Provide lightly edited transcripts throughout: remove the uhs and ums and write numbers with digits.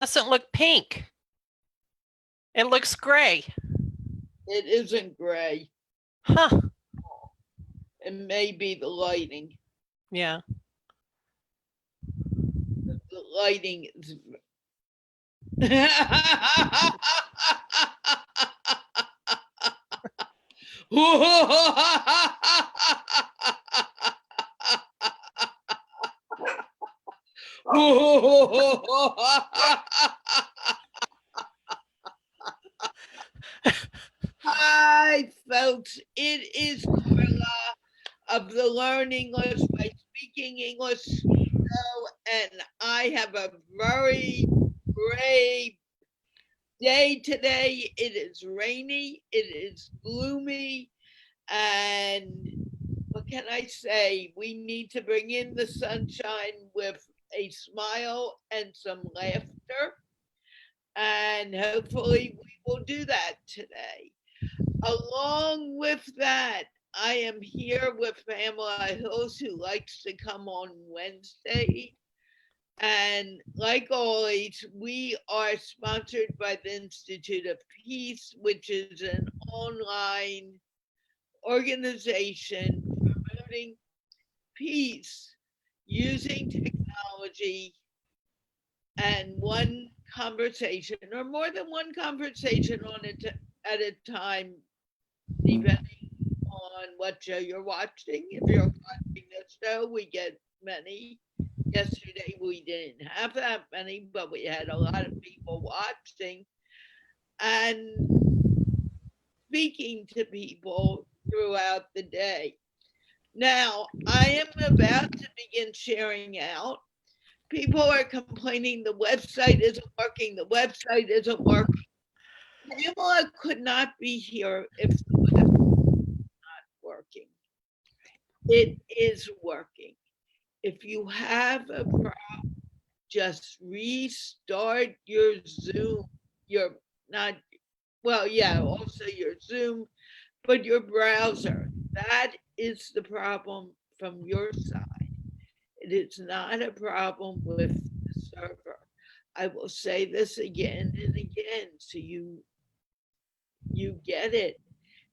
Doesn't look pink. It looks gray. It isn't gray. Huh. It may be the lighting. Yeah. The lighting is Hi, folks. It is Carla of the Learn English by Speaking English show, and I have a very gray day today. It is rainy, it is gloomy, and what can I say? We need to bring in the sunshine with a smile and some laughter, and hopefully we will do that today. Along with that, I am here with Pamela Hills, who likes to come on Wednesday. And like always, we are sponsored by the Institute of Peace, which is an online organization promoting peace using technology and one conversation or more than one conversation on it at a time, depending on what show you're watching. If you're watching this show, we get many. Yesterday we didn't have that many, but we had a lot of people watching and speaking to people throughout the day. Now, I am about to begin sharing out. People are complaining the website isn't working, the website isn't working. Pamela could not be here if the web was not working. It is working. If you have a problem, just restart your Zoom, your not, well, yeah, also your Zoom, but your browser. That is the problem from your side. It is not a problem with the server. I will say this again and again so you get it.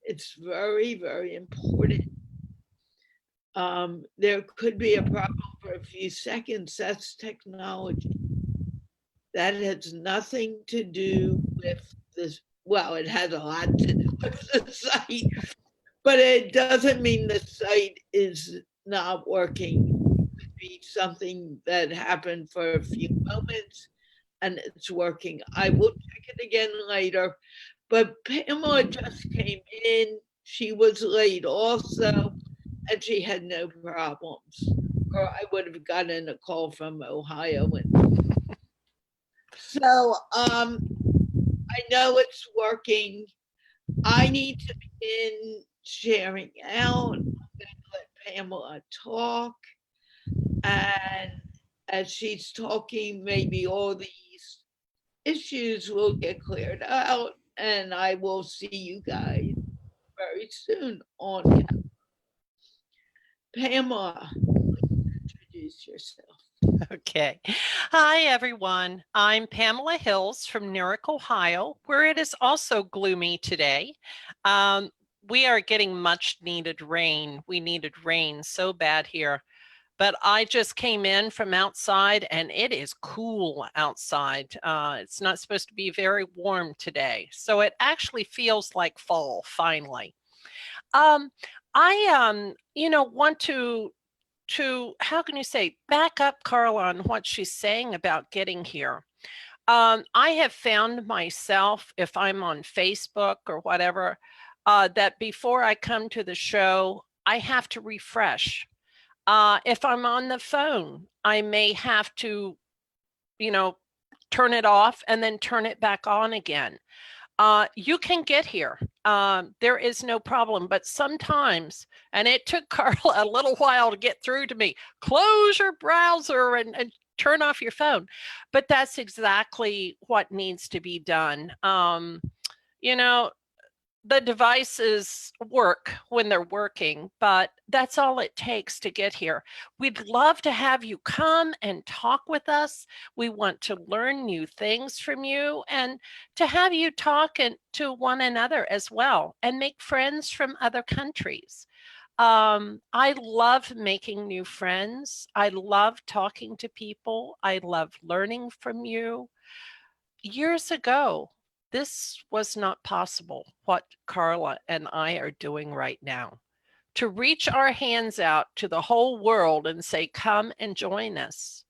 It's very, very important. There could be a problem for a few seconds. That's technology. That has nothing to do with this. Well, it has a lot to do with the site, but it doesn't mean the site is not working. It could be something that happened for a few moments and it's working. I will check it again later. But Pamela just came in. She was late also, and she had no problems. Or I would have gotten a call from Ohio. So I know it's working. I need to begin sharing out. I'm going to let Pamela talk. And as she's talking, maybe all these issues will get cleared out. And I will see you guys very soon on camera. Pamela, introduce yourself. Okay. Hi, everyone. I'm Pamela Hills from Newark, Ohio, where it is also gloomy today. We are getting much needed rain. We needed rain so bad here. But I just came in from outside and it is cool outside. It's not supposed to be very warm today. So it actually feels like fall finally. I want to how can you say, back up Carla on what she's saying about getting here. I have found myself, if I'm on Facebook or whatever, that before I come to the show, I have to refresh. If I'm on the phone, I may have to, turn it off and then turn it back on again. You can get here. There is no problem, but sometimes, and it took Carla a little while to get through to me, close your browser and turn off your phone. But that's exactly what needs to be done. the devices work when they're working, but that's all it takes to get here. We'd love to have you come and talk with us. We want to learn new things from you and to have you talk to one another as well and make friends from other countries. I love making new friends. I love talking to people. I love learning from you. Years ago, this was not possible, what Carla and I are doing right now. To reach our hands out to the whole world and say, come and join us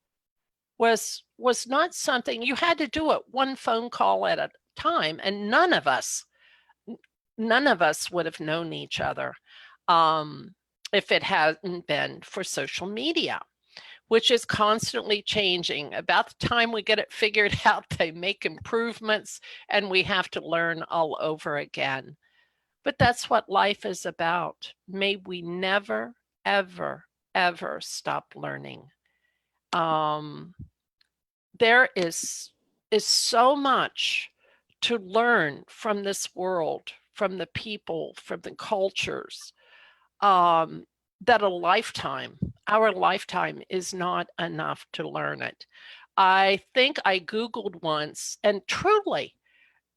was not something you had to do it one phone call at a time, and none of us would have known each other if it hadn't been for social media, which is constantly changing. About the time we get it figured out, they make improvements and we have to learn all over again. But that's what life is about. May we never, ever, ever stop learning. There is so much to learn from this world, from the people, from the cultures, that our lifetime is not enough to learn it. I think I Googled once, and truly,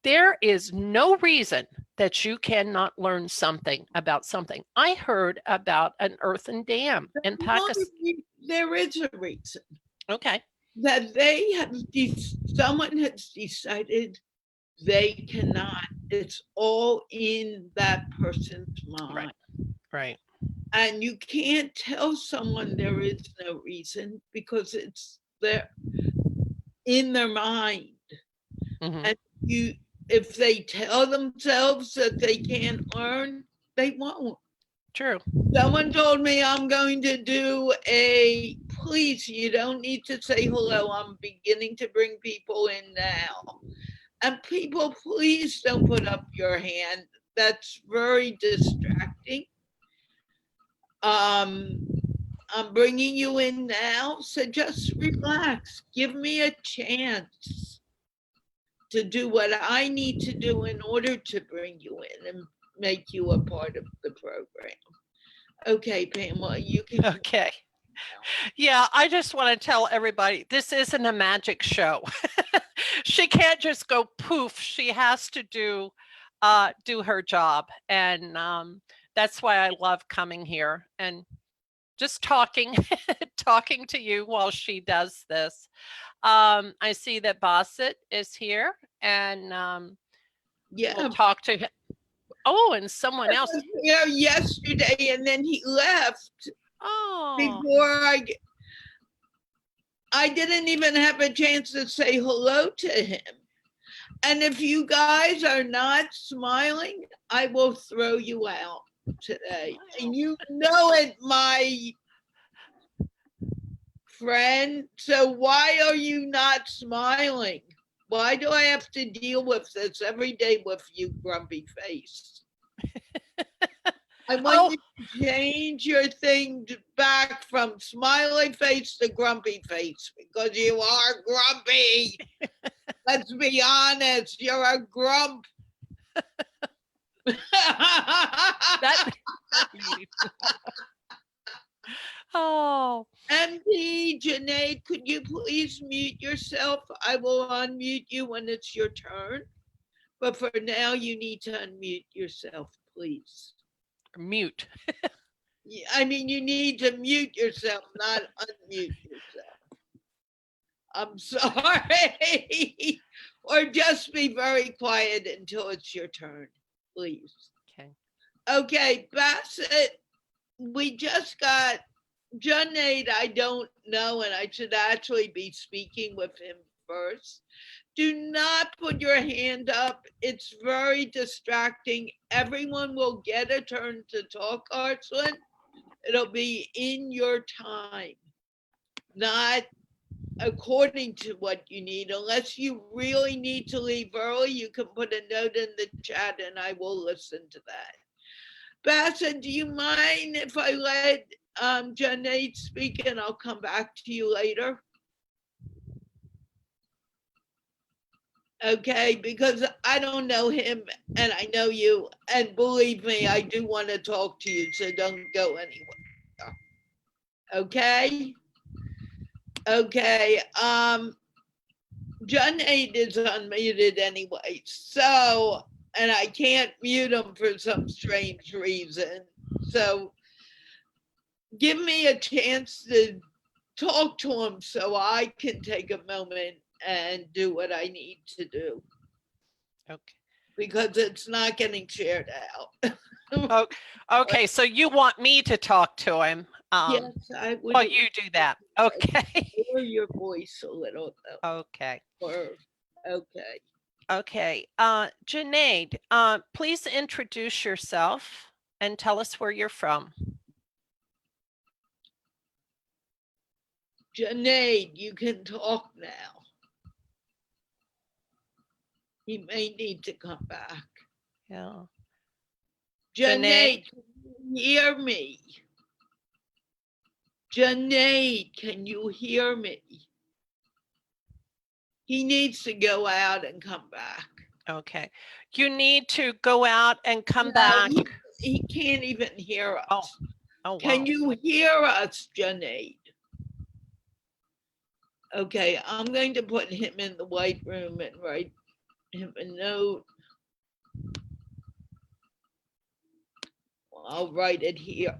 there is no reason that you cannot learn something about something. I heard about an earthen dam in Pakistan. There is a reason. Okay. That someone has decided they cannot. It's all in that person's mind. Right. And you can't tell someone there is no reason because it's there in their mind. Mm-hmm. And if they tell themselves that they can't learn, they won't. True. Someone told me I'm going to do please, you don't need to say hello. I'm beginning to bring people in now. And people, please don't put up your hand. That's very distracting. I'm bringing you in now, so just relax. Give me a chance to do what I need to do in order to bring you in and make you a part of the program. Okay, Pamela, you can. Okay. Yeah, I just want to tell everybody this isn't a magic show. She can't just go poof. She has to do her job, and that's why I love coming here and just talking talking to you while she does this. I see that Basit is here, and we'll talk to him. Oh, and someone else. Here yesterday, and then he left. Oh. Before I didn't even have a chance to say hello to him. And if you guys are not smiling, I will throw you out today. Wow. And you know it, my friend. So why are you not smiling? Why do I have to deal with this every day with you, grumpy face? I want you to change your thing back from smiley face to grumpy face because you are grumpy. Let's be honest, you're a grump. Oh. MD Junaid, could you please mute yourself? I will unmute you when it's your turn. But for now, you need to unmute yourself, please. Mute. I mean, you need to mute yourself, not unmute yourself. I'm sorry. Or just be very quiet until it's your turn, please. Okay. Okay, Basit, we just got Junaid, I don't know, and I should actually be speaking with him first. Do not put your hand up. It's very distracting. Everyone will get a turn to talk, Arslan. It'll be in your time, not according to what you need. Unless you really need to leave early, you can put a note in the chat and I will listen to that. Basit, do you mind if I let Junaid speak and I'll come back to you later? Okay, because I don't know him and I know you, and believe me, I do want to talk to you, so don't go anywhere. Okay? Okay. Junaid is unmuted anyway, so, and I can't mute him for some strange reason. So give me a chance to talk to him so I can take a moment and do what I need to do. Okay. Because it's not getting shared out. Oh, okay. So you want me to talk to him? Yes, I would. Well, you do that. Okay. Lower your voice a little though. Okay. Or, okay. Okay. Junaid, please introduce yourself and tell us where you're from. Junaid, you can talk now. He may need to come back. Yeah. Junaid, can you hear me? Junaid, can you hear me? He needs to go out and come back. Okay. You need to go out and come back. He can't even hear us. Oh, wow. Can you hear us, Junaid? Okay, I'm going to put him in the white room and write him a note. I'll write it here.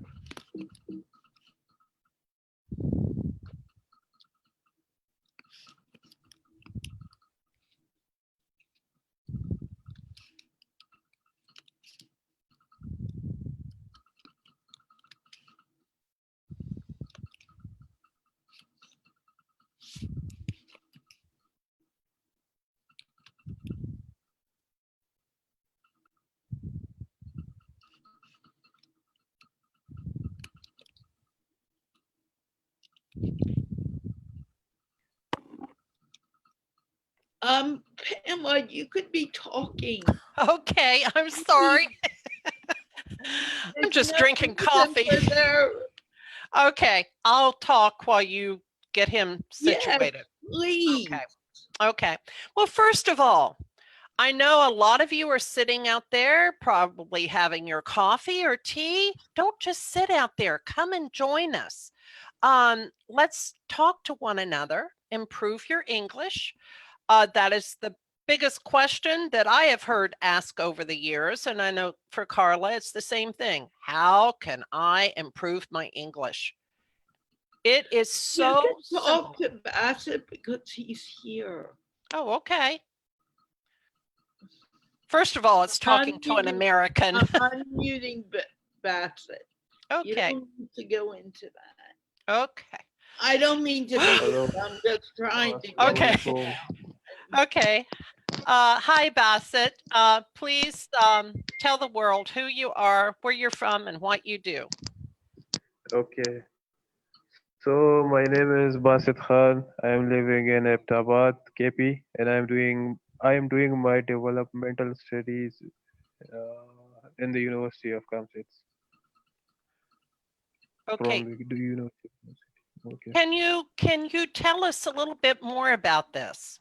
Pamela, you could be talking. Okay, I'm sorry. I'm just drinking coffee. Okay, I'll talk while you get him situated. Yes, please. Okay. Okay. Well, first of all, I know a lot of you are sitting out there probably having your coffee or tea. Don't just sit out there. Come and join us. Let's talk to one another, improve your English. That is the biggest question that I have heard asked over the years. And I know for Carla, it's the same thing. How can I improve my English? It is so You can talk simple. to Basit because he's here. Oh, okay. First of all, it's talking to an American. I'm unmuting Basit. You Okay. don't need to go into that. Okay. I don't mean to be rude. I'm just trying to get Okay. it out. Okay. Hi, Basit. Please tell the world who you are, where you're from, and what you do. Okay. So my name is Basit Khan. I am living in Ahmedabad, KP, and I am doing my developmental studies in the University of Kamsitz. Okay. From the University. Okay. Can you tell us a little bit more about this?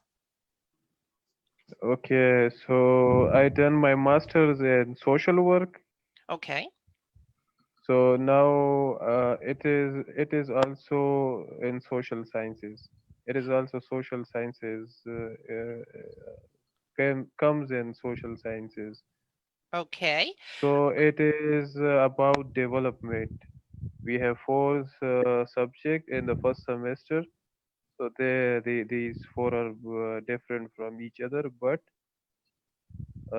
Okay. So I done my master's in social work. Okay. So now it is also in social sciences. It is also social sciences comes in social sciences. Okay. So it is about development. We have four subjects in the first semester. So these four are different from each other, but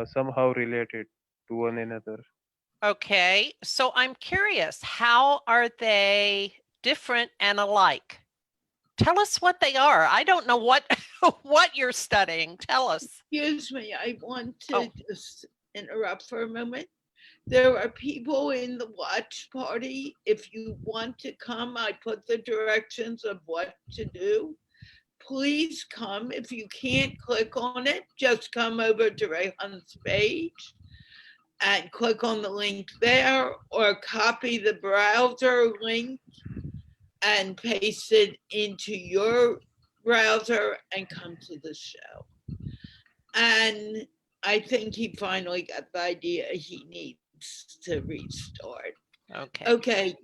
somehow related to one another. Okay. So I'm curious, how are they different and alike? Tell us what they are. I don't know what what you're studying. Tell us. Excuse me, I want to just interrupt for a moment. There are people in the watch party. If you want to come, I put the directions of what to do. Please come. If you can't click on it, just come over to Rayhan's page and click on the link there, or copy the browser link and paste it into your browser and come to the show. And I think he finally got the idea he needs to restart. Okay. Okay,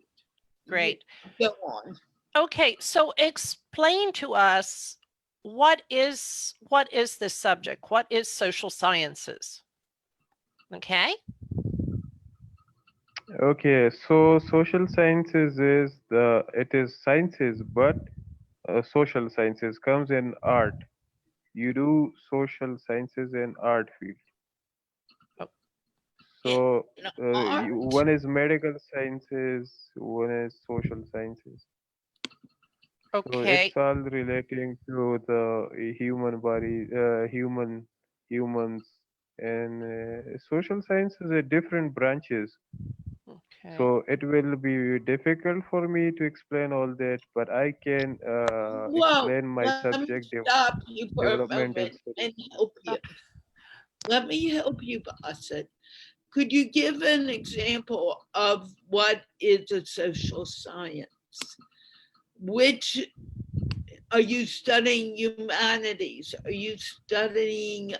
Great. go on. Okay, so explain to us what is this subject? What is social sciences? Okay. Okay, so social sciences it is sciences, but social sciences comes in art. You do social sciences in art field. Oh, So In art? one is medical sciences, one is social sciences. So okay. it's all relating to the human body, humans, and social sciences are different branches. Okay. So it will be difficult for me to explain all that, but I can Whoa, explain my let me subject stop you for a developmental moment studies. and help you. Let me help you, Basit. Could you give an example of what is a social science? Which are you studying humanities? Are you studying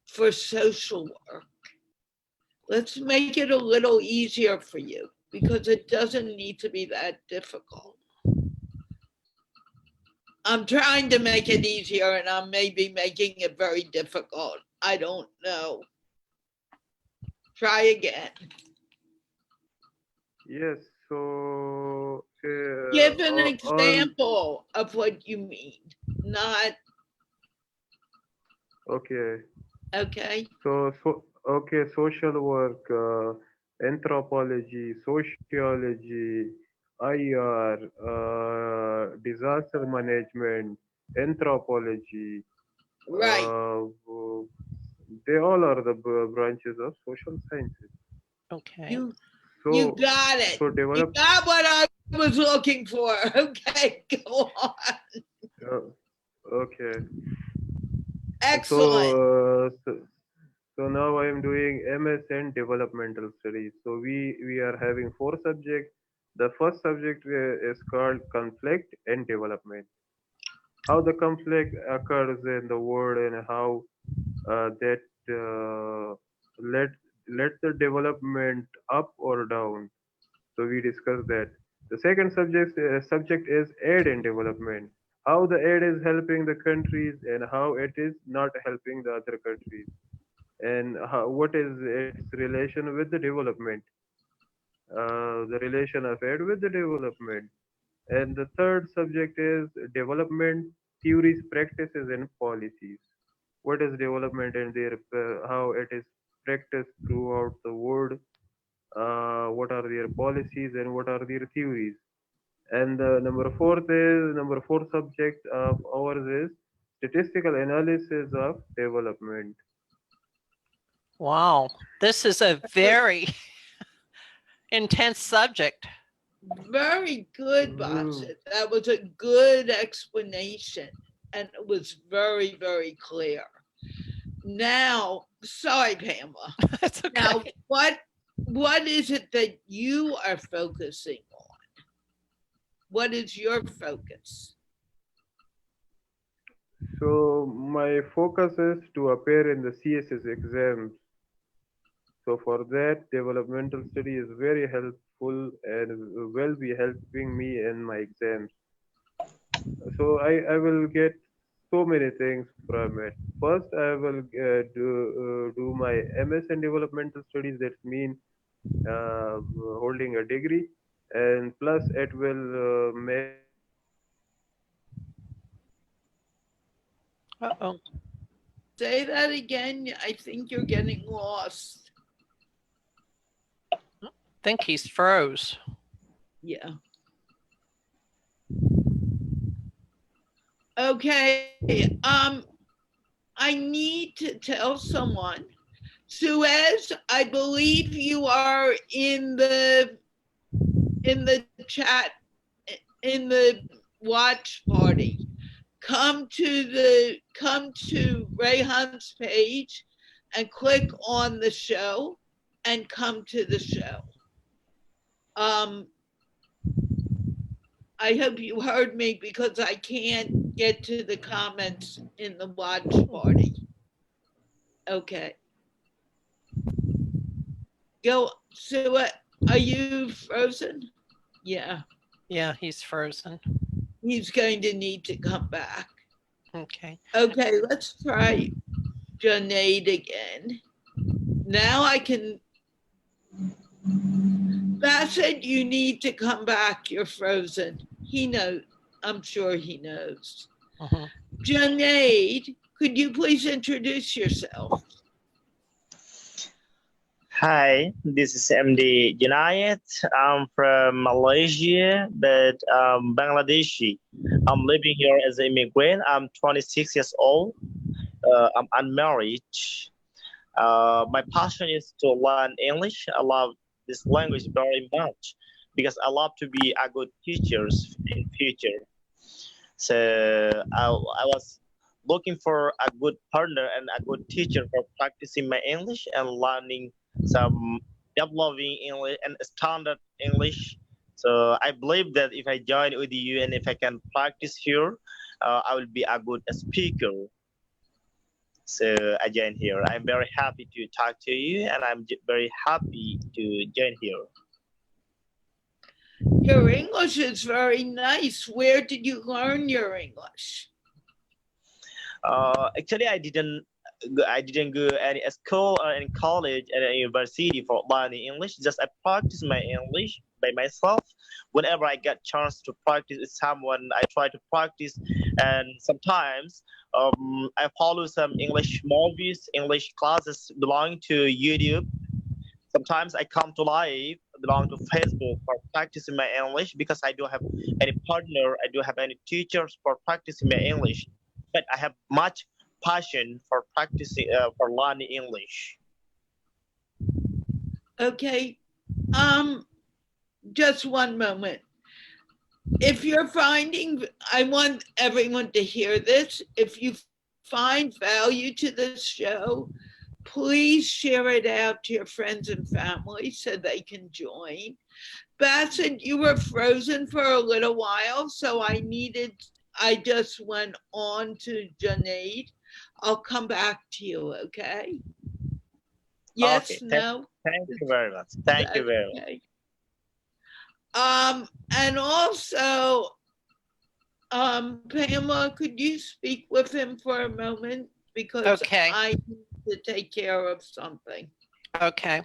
for social work? Let's make it a little easier for you because it doesn't need to be that difficult. I'm trying to make it easier and I may be making it very difficult. I don't know. Try again. Yes, so Give an all example of what you mean. Not okay. okay. So okay, social work, anthropology, sociology, IR, disaster management, anthropology. Right. They all are the branches of social sciences. Okay. You So got it. so You develop. got what I was looking for. Okay, go on. Uh, okay. So, Excellent. so now I am doing MS in developmental studies. So we are having four subjects. The first subject is called conflict and development. How the conflict occurs in the world and how that let let the development up or down. So we discussed that. The second subject is aid in development. How the aid is helping the countries and how it is not helping the other countries, and what is its relation with the development, the relation of aid with the development. And the third subject is development theories, practices, and policies. What is development and how it is practiced throughout the world, what are their policies and what are their theories. And the number four subject of ours is statistical analysis of development. Wow. This is a very intense subject. Very good, Mm. Basit. That was a good explanation. And it was very, very clear. Now, sorry, Pamela. That's Now, okay. what is it that you are focusing on? What is your focus? So my focus is to appear in the CSS exams. So for that, developmental study is very helpful and will be helping me in my exams. So I will get so many things from it. First, I will do my MS in developmental studies. That mean holding a degree, and plus it will make Uh-oh. Say that again. I think you're getting lost. I think he's froze. Yeah. Okay. I need to tell someone. Suez, I believe you are in the chat in the watch party. Come to Rayhan's page and click on the show and come to the show. Um, I hope you heard me because I can't get to the comments in the watch party. Okay. Go, Sue, are you frozen? Yeah, Yeah, he's frozen. he's going to need to come back. Okay. Okay, let's try Junaid again. Now I can. Basit, you need to come back. You're frozen. He knows. I'm sure he knows. Mhm. Junaid, could you please introduce yourself? Hi, this is MD Junaid. I'm from Malaysia, but Bangladeshi. I'm living here as an immigrant. I'm 26 years old. I'm unmarried. My passion is to learn English. I love this language very much because I love to be a good teacher in future. So I was looking for a good partner and a good teacher for practicing my English and learning some developing English and standard English. So I believe that if I join with you and if I can practice here, I will be a good speaker. So I join here. I'm very happy to talk to you, and I'm very happy to join here. Your English is very nice. Where did you learn your English? Actually, I didn't go any school or any college or any university for learning English. Just I practice my English by myself. Whenever I get chance to practice with someone, I try to practice. And sometimes I follow some English movies, English classes belonging to YouTube. Sometimes I come to live belong to Facebook for practicing my English because I don't have any partner, I don't have any teachers for practicing my English. But I have much passion for practicing for learning English. Okay. Just one moment. If you're finding, I want everyone to hear this. If you find value to this show, please share it out to your friends and family so they can join. Basit, you were frozen for a little while, so I just went on to Junaid. I'll come back to you, okay? Yes, Okay, no? thank you very much. Thank you very much. Okay. And also, Pamela, could you speak with him for a moment? Because Okay. I need to take care of something. Okay.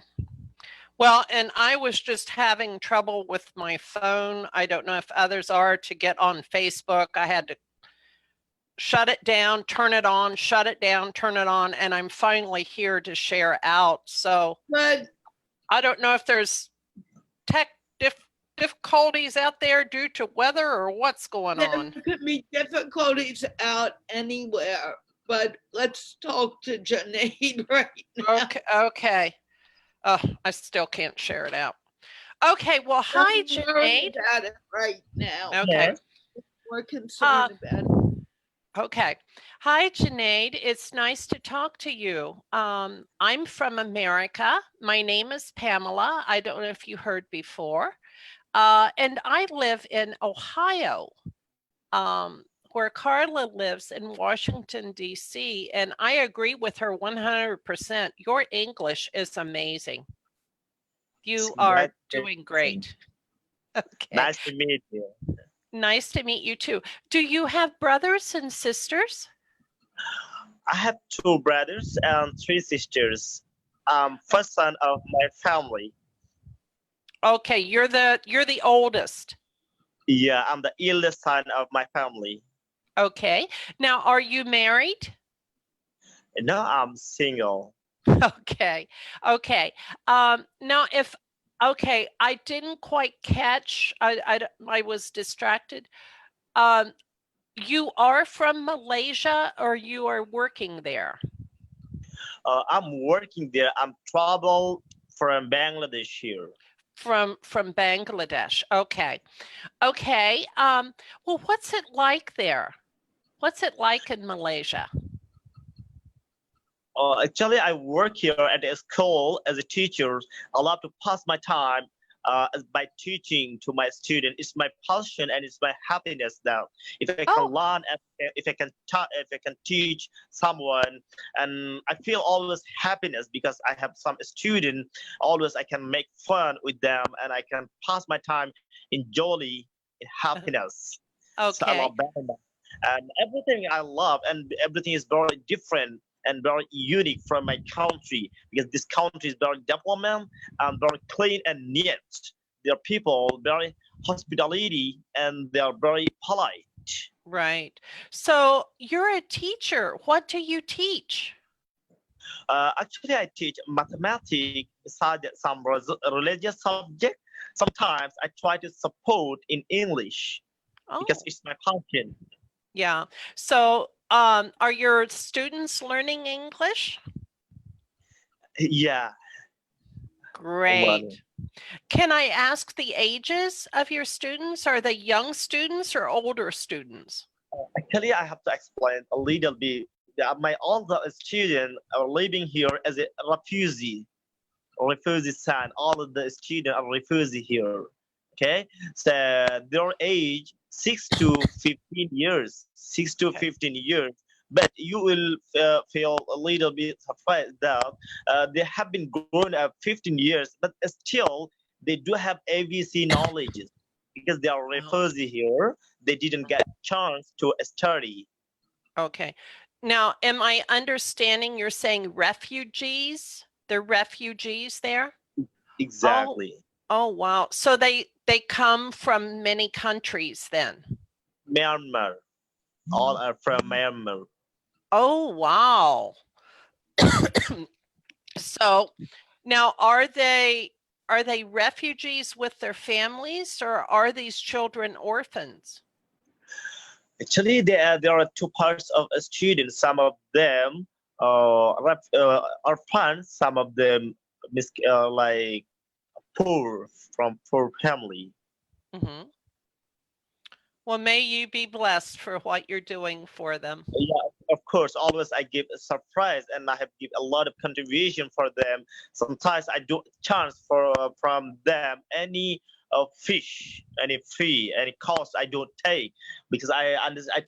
Well, and I was just having trouble with my phone. I don't know if others are to get on Facebook. I had to shut it down, turn it on, shut it down, turn it on, and I'm finally here to share out. So But I don't know if there's tech difficulties out there due to weather or what's going on. there could be difficulties out anywhere, but let's talk to Junaid right now. Okay. Oh, I still can't share it out. Okay, well, hi, Don't worry Junaid. about it right now. Okay. Yes. We're concerned about it. Okay. Hi, Junaid. It's nice to talk to you. I'm from America. My name is Pamela. I don't know if you heard before. And I live in Ohio, where Carla lives in Washington, D.C. And I agree with her 100%. Your English is amazing. You are doing great. Okay. Nice to meet you. Nice to meet you too. Do you have brothers and sisters? I have two brothers and three sisters. First son of my family. Okay, you're the oldest. Yeah, I'm the eldest son of my family. Okay. Now, are you married? No, I'm single. Okay. Okay. Now, okay, I didn't quite catch. I was distracted. You are from Malaysia, or you are working there? I'm working there. I'm travel from Bangladesh here. From Bangladesh. Okay. Okay. Well, what's it like there? What's it like in Malaysia? Actually, I work here at a school as a teacher. I love to pass my time by teaching to my student. It's my passion and it's my happiness now. If I can Oh, learn, if I can teach someone, and I feel always happiness because I have some student. Always I can make fun with them and I can pass my time in joy, in happiness. So I okay. love that. And everything I love, and everything is very different and very unique from my country because this country is very development and very clean and neat. Their people very hospitality and they are very polite. Right. So you're a teacher. What do you teach? Actually, I teach mathematics beside some religious subject. Sometimes I try to support in English because Oh, it's my passion. yeah. So, are your students learning English? Yeah, Great. Can I ask the ages of your students? Are they young students or older students? actually, I have to explain a little bit. My older students are living here as a refugee son. All of the students are refugee here. Okay, so their age 6 to 15 years, six to Okay. 15 years. But you will feel a little bit surprised that they have been grown up 15 years, but still they do have ABC knowledge because they are Oh, refugee here. They didn't get chance to study. okay. Now, am I understanding you're saying refugees? They're refugees there? Oh, Exactly. oh, wow. So they come from many countries then. Myanmar. All are from Myanmar. Oh, wow. So now are they refugees with their families or are these children orphans? Actually, there are two parts of a student. Some of them are fun. Some of them like poor from poor family. Hmm. Well, may you be blessed for what you're doing for them. Yeah, of course. Always I give a surprise, and I have give a lot of contribution for them. Sometimes I do chance for from them any fish, any fee, any cost I don't take because I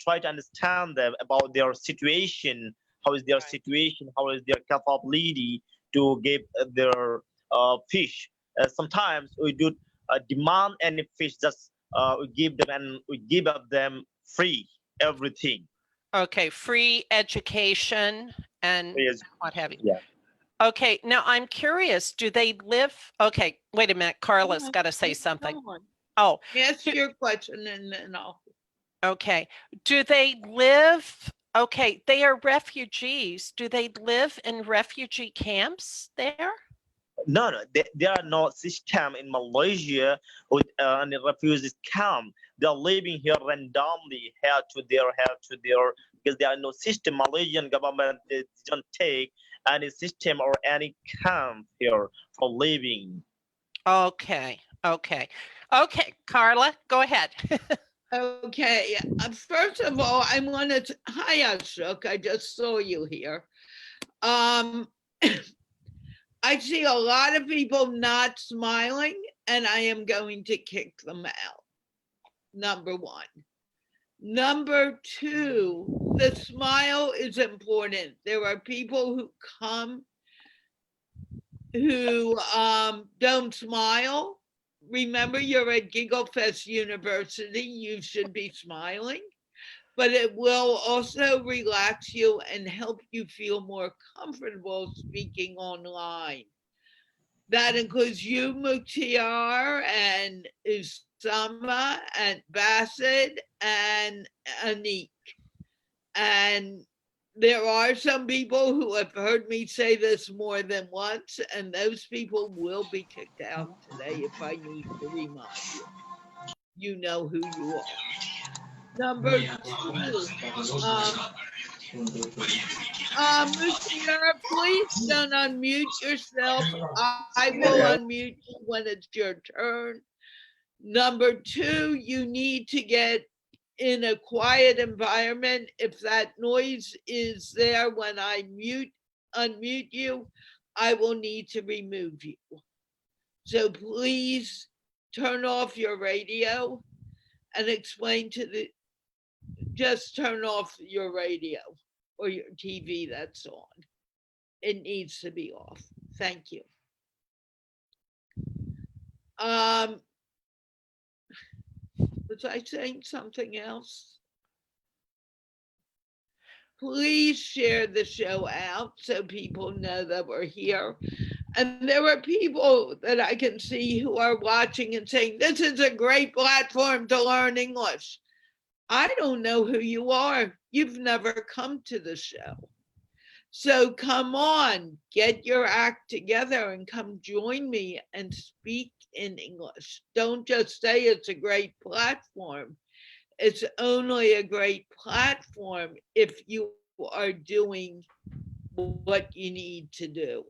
try to understand them about their situation. How is their Right. situation? How is their capability to give their fish? Sometimes we do demand any fish, just we give them and we give up them free everything. Okay, free education and Yes, what have you. yeah. Okay, now I'm curious, do they live? Okay, wait a minute. Carla's Yeah, got to say keep something. going. Oh, Ask do, your question and then I'll. okay. Do they live? Okay, they are refugees. Do they live in refugee camps there? No, no, there are no system in Malaysia with any refugees camp. They are living here randomly, here to there, because there are no system. Malaysian government they don't take any system or any camp here for living. Okay, okay. Okay, Carla, go ahead. Okay, first of all, I wanted to, hi Ashok, I just saw you here. Um, I see a lot of people not smiling and I am going to kick them out. Number one. Number two, the smile is important. There are people who come who don't smile. Remember, you're at Giggle Fest University. You should be smiling, but it will also relax you and help you feel more comfortable speaking online. That includes you, Muktiar, and Usama, and Basit, and Anik. And there are some people who have heard me say this more than once, and those people will be kicked out today if I need to remind you. You know who you are. Number two, um, Mutiara, please don't unmute yourself. I will unmute you when it's your turn. Number two, you need to get in a quiet environment. If that noise is there when I unmute you, I will need to remove you. So please turn off your radio and explain to just turn off your radio or your TV that's on. It needs to be off. Thank you. Was I saying something else? Please share the show out so people know that we're here. And there are people that I can see who are watching and saying, this is a great platform to learn English. I don't know who you are. You've never come to the show. So come on, get your act together and come join me and speak in English. Don't just say it's a great platform. It's only a great platform if you are doing what you need to do.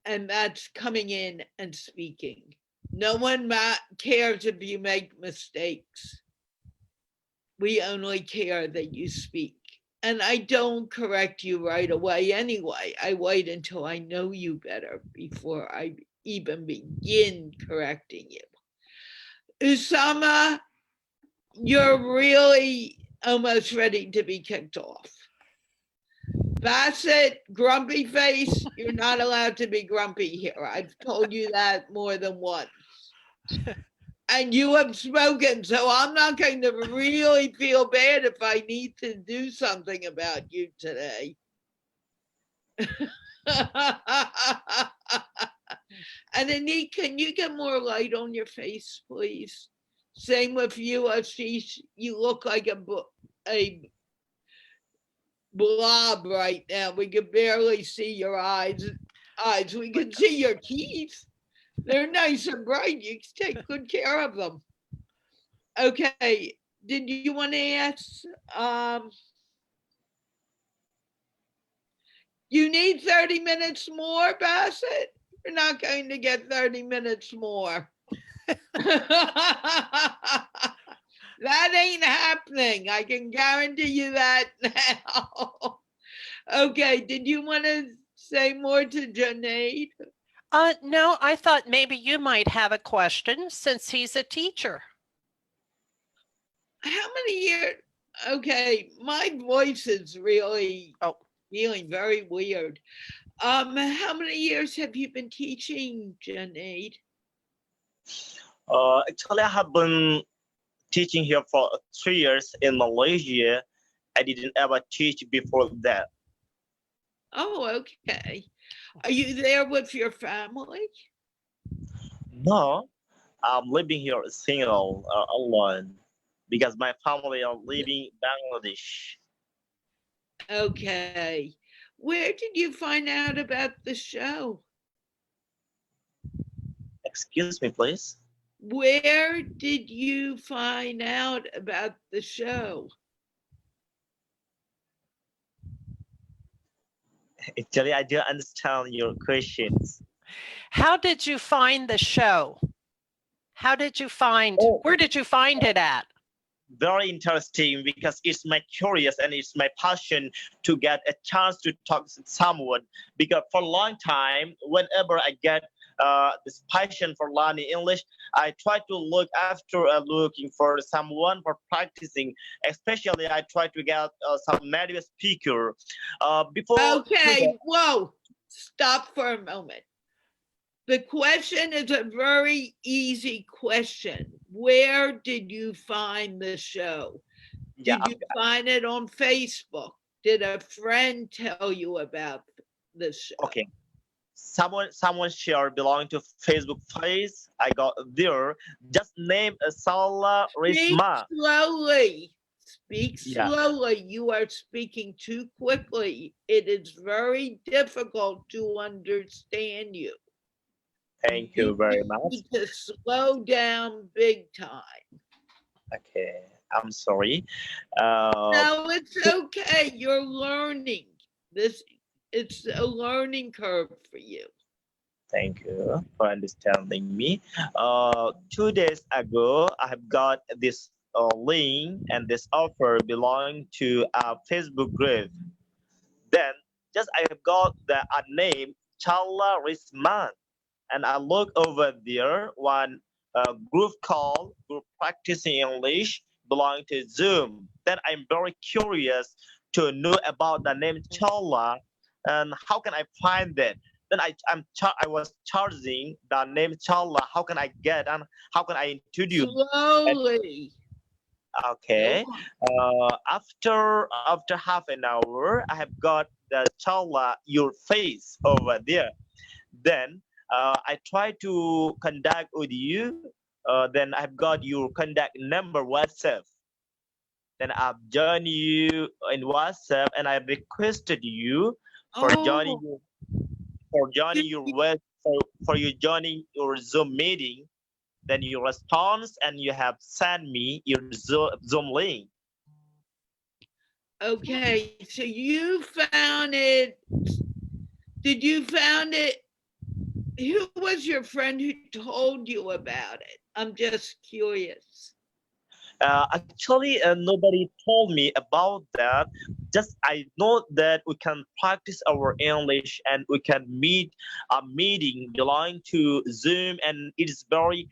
And that's coming in and speaking. No one cares if you make mistakes. We only care that you speak. And I don't correct you right away anyway. I wait until I know you better before I even begin correcting you. Usama, you're really almost ready to be kicked off. Basit, grumpy face, you're not allowed to be grumpy here. I've told you that more than once. And you have spoken, so I'm not going to really feel bad if I need to do something about you today. And Anik, can you get more light on your face, please? Same with you, Ashish. You look like a blob right now. We can barely see your eyes. We can see your teeth. They're nice and bright. You take good care of them. Okay. Did you want to ask? You need 30 minutes more, Basit? You're not going to get 30 minutes more. That ain't happening. I can guarantee you that now. Okay, did you want to say more to Junaid? No, I thought maybe you might have a question since he's a teacher. How many years? Okay, my voice is really feeling very weird. How many years have you been teaching, Junaid? Actually, I have been teaching here for 3 years in Malaysia. I didn't ever teach before that. Oh, okay. Are you there with your family? No, I'm living here single, alone, because my family are living Bangladesh. Okay. Where did you find out about the show? Excuse me, please. Where did you find out about the show? Actually, I don't understand your questions. How did you find the show? How did you find, where did you find it at? Very interesting because it's my curious and it's my passion to get a chance to talk to someone, because for a long time, whenever I get this passion for learning English, I try to look after looking for someone for practicing. Especially, I try to get some native speaker. Okay, whoa, stop for a moment. The question is a very easy question. Where did you find the show? Did you find it on Facebook? Did a friend tell you about the show? Okay. Someone shared belonging to Facebook page. I got there. Just name Carla Riechman. Speak slowly. Speak slowly. You are speaking too quickly. It is very difficult to understand you. Thank you very much. You need to slow down big time. Okay, I'm sorry. No, it's okay. You're learning. It's a learning curve for you. Thank you for understanding me. 2 days ago, I have got this link and this offer belonging to a Facebook group. Then, just I have got the name Carla Riechman. and I look over there one group call, group practicing English belonging to Zoom. Then I'm very curious to know about the name Chola and how can I find that. Then I was charging the name Chola. How can I get and how can I introduce? Slowly. Go Okay. on. After half an hour, I have got the Chola your face over there. Then I try to contact with you. Then I've got your contact number WhatsApp. Then I've joined you in WhatsApp and I requested you for joining Oh, your for joining did your you- web for you joining your Zoom meeting. Then you respond and you have sent me your Zoom link. okay. So you found it. Did you found it? Who was your friend who told you about it? I'm just curious. Actually, nobody told me about that. Just I know that we can practice our English and we can meet a meeting belonging to Zoom, and it is very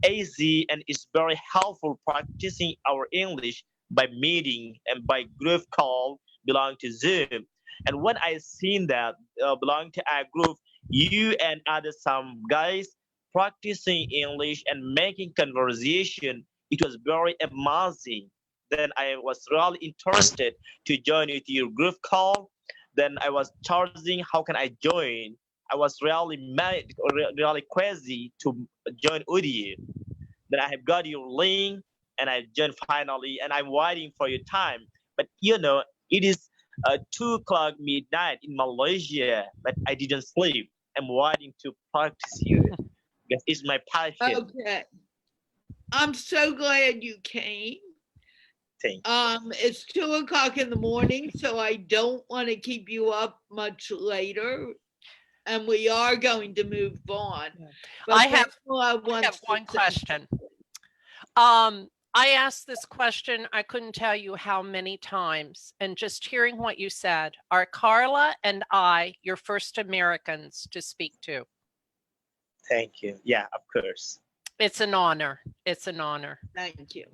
easy and it's very helpful practicing our English by meeting and by group call belonging to Zoom. And when I seen that belonging to a group, you and other some guys practicing English and making conversation, it was very amazing. Then I was really interested to join with your group call. Then I was charging, how can I join? I was really mad, really crazy to join with you. Then I have got your link and I joined finally and I'm waiting for your time. But it is 2 o'clock midnight in Malaysia, but I didn't sleep. I'm waiting to practice here because it's my passion. Okay. I'm so glad you came. Thing. It's 2 o'clock in the morning, so I don't want to keep you up much later. And we are going to move on. But I have Pamela wants to one say question. I asked this question, I couldn't tell you how many times, and just hearing what you said, are Carla and I your first Americans to speak to? Thank you. Yeah, of course. It's an honor. It's an honor. thank you.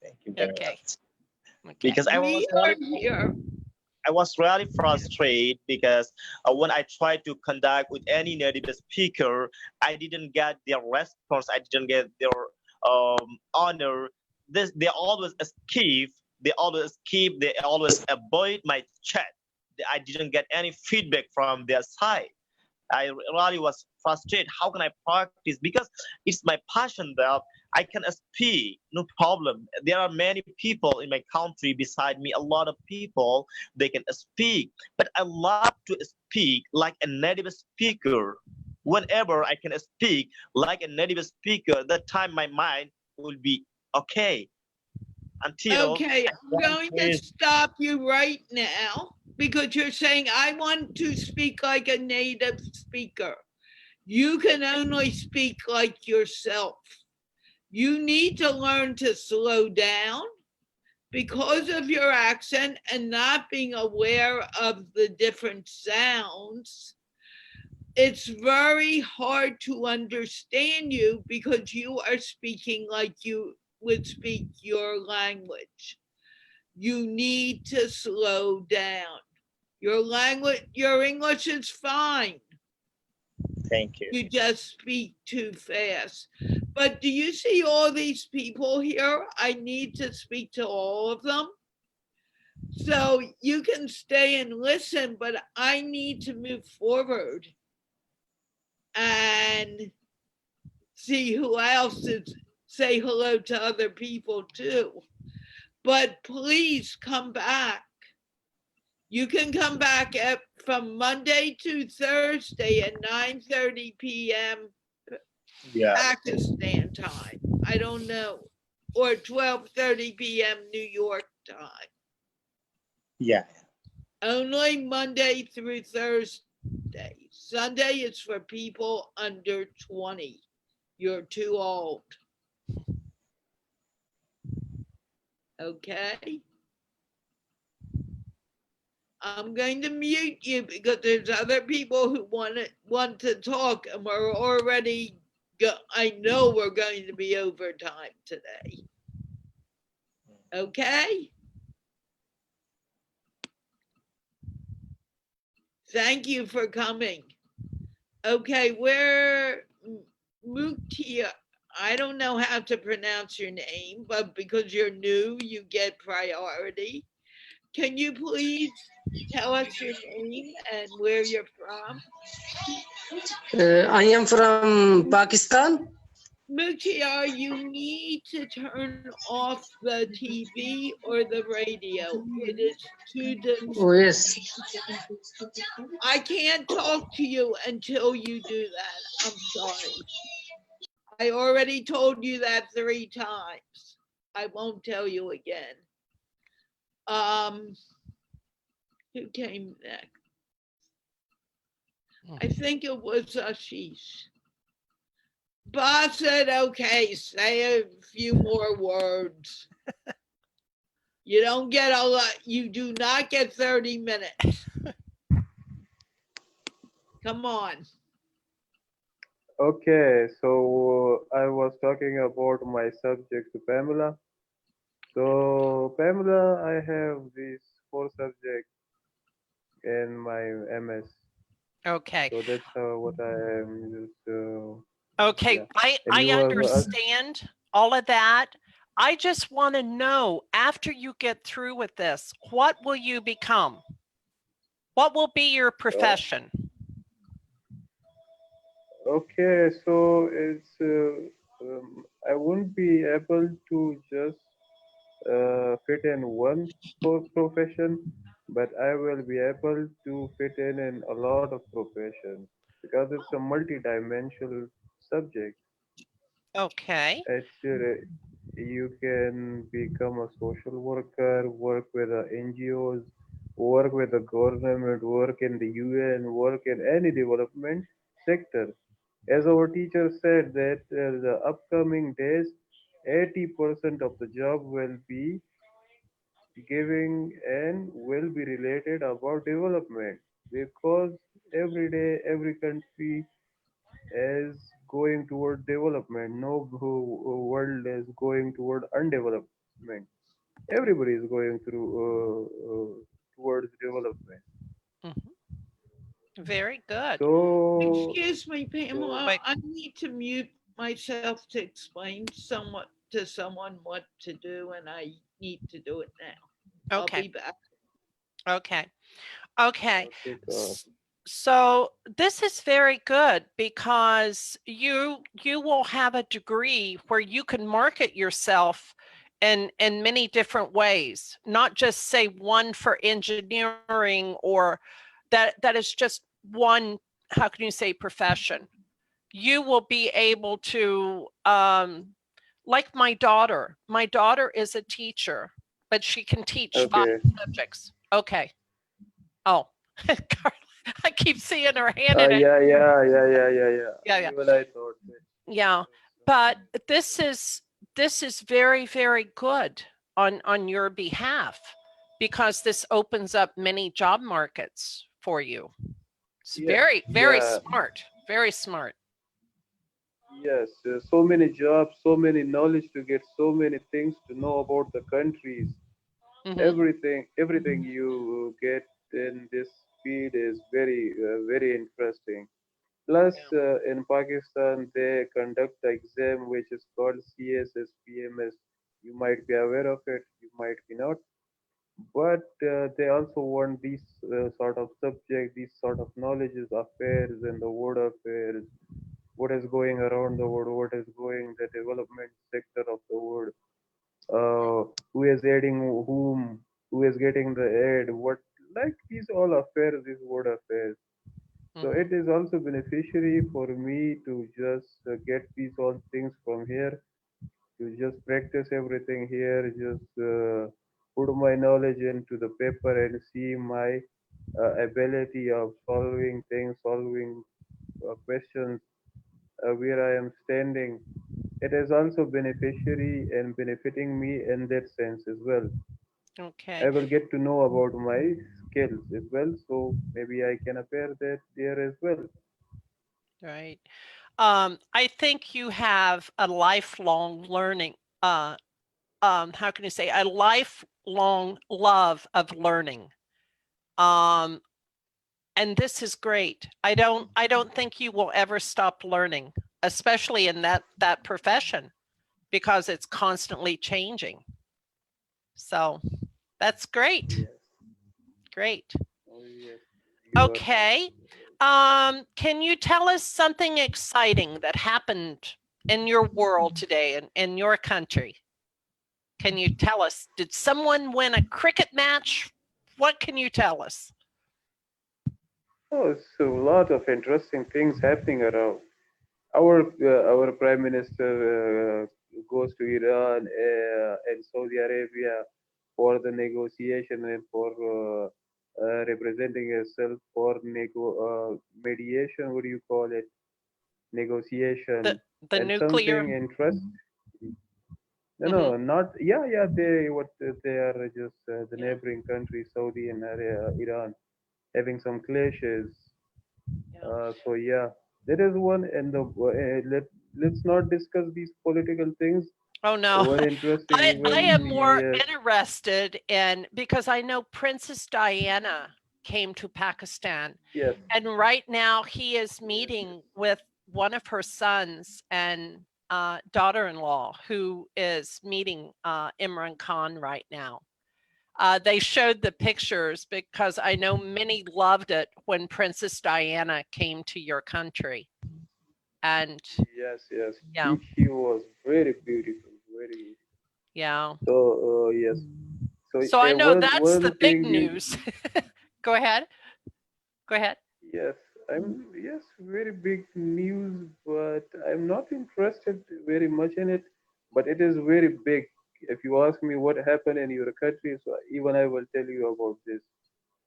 Thank you very Okay. much. Okay. Because We are here. I was really frustrated because when I tried to contact with any native speaker, I didn't get their response. I didn't get their honor. They always escape. They always escape. They always avoid my chat. I didn't get any feedback from their side. I really was frustrated. How can I practice? Because it's my passion that I can speak, no problem. There are many people in my country beside me, a lot of people, they can speak. But I love to speak like a native speaker. Whenever I can speak like a native speaker, that time my mind will be okay. Until Okay, I I'm going to stop you right now because you're saying I want to speak like a native speaker. You can only speak like yourself. You need to learn to slow down because of your accent and not being aware of the different sounds. It's very hard to understand you because you are speaking like you would speak your language. You need to slow down. Your English is fine. thank you. You just speak too fast. But do you see all these people here? I need to speak to all of them. So you can stay and listen, but I need to move forward and see who else is, say hello to other people too. But please come back. You can come back from Monday to Thursday at 9:30 p.m. Yeah, Pakistan time. I don't know. Or 12:30 p.m. New York time. yeah, Only Monday through Thursday. Sunday is for people under 20. You're too old. Okay? I'm going to mute you because there's other people who want to talk, and we're already. I know we're going to be over time today. Okay. Thank you for coming. Okay, where Muktiar, I don't know how to pronounce your name, but because you're new, you get priority. Can you please tell us your name and where you're from? I am from Pakistan. Muktiar, you need to turn off the TV or the radio. It is too Oh, yes. I can't talk to you until you do that. I'm sorry. I already told you that 3 times. I won't tell you again. Who came next? I think it was Ashish. Boss said, okay, say a few more words. You don't get a lot, you do not get 30 minutes. Come on. Okay, so I was talking about my subject to Pamela. So Pamela, I have these 4 subjects in my MS. Okay. So that's what I am just. Okay. Yeah. I And you was understand all of that. I just want to know, after you get through with this, what will you become? What will be your profession? okay. So it's I won't be able to just fit in one profession, but I will be able to fit in a lot of professions because it's a multi-dimensional subject. Okay. It's you can become a social worker, work with the NGOs, work with the government, work in the UN, work in any development sector. As our teacher said that the upcoming days, 80% of the job will be giving and will be related about development because every day every country is going toward development. No world is going toward undevelopment. Everybody is going through towards development. Mhm. Very good. So, Excuse me, so Pamela. Wait. I need to mute myself to explain to someone what to do, and I need to do it now. I'll Okay. be back. Okay. Okay. okay, S- So this is very good because you will have a degree where you can market yourself in many different ways, not just say one for engineering or that is just one, how can you say, profession. You will be able to like my daughter. My daughter is a teacher, but she can teach 5 okay. subjects. Okay. Oh, I keep seeing her hand in it. Yeah. Yeah, yeah, Even I thought that. yeah. But this is very, very good on your behalf because this opens up many job markets for you. It's Yeah, very, very yeah, smart. Very smart. yes. So many jobs, so many knowledge to get, so many things to know about the countries. Hmm. Everything you get in this field is very interesting. Plus, Yeah. in Pakistan, they conduct the exam which is called CSSPMS. You might be aware of it, you might be not. But they also want these sort of subject, these sort of knowledges, affairs, and the world affairs, what is going around the world, what is going the development sector of the world, who is aiding whom, who is getting the aid, what like these all affairs, these world affairs. So Hmm. it is also beneficiary for me to just get these all things from here, to just practice everything here, just put my knowledge into the paper and see my ability of solving things, solving questions where I am standing. It is also beneficiary and benefiting me in that sense as well. Okay. I will get to know about my skills as well. So maybe I can appear there as well. Right. I think you have a lifelong learning, how can you say, a lifelong love of learning. And this is great. I don't think you will ever stop learning, especially in that profession, because it's constantly changing. So that's great. Yes. Great. Oh, yes. You are Okay. Can you tell us something exciting that happened in your world today in your country? Can you tell us, did someone win a cricket match? What can you tell us? Oh, so a lot of interesting things happening around. Our prime minister goes to Iran and Saudi Arabia for the negotiation and for representing herself for mediation. What do you call it? The Negotiation the and nuclear. something interest. No, Mhm. no, not yeah, yeah. They are just the Yeah. neighboring countries, Saudi and Iran, having some clashes. Yeah. So yeah, there is one, and let's not discuss these political things. Oh no. One interesting I event, am more yes, interested in, because I know Princess Diana came to Pakistan, yes, and right now he is yes, yes, meeting with one of her sons and daughter-in-law, who is meeting Imran Khan right now. They showed the pictures because I know many loved it when Princess Diana came to your country. And yes, yes. yeah, She was very beautiful, very beautiful. yeah. So yes, so So I know that's one the big thing you news. Go ahead. Go ahead. yes, yes, very big news, but I'm not interested very much in it. But it is very big. If you ask me what happened in your country, so even I will tell you about this.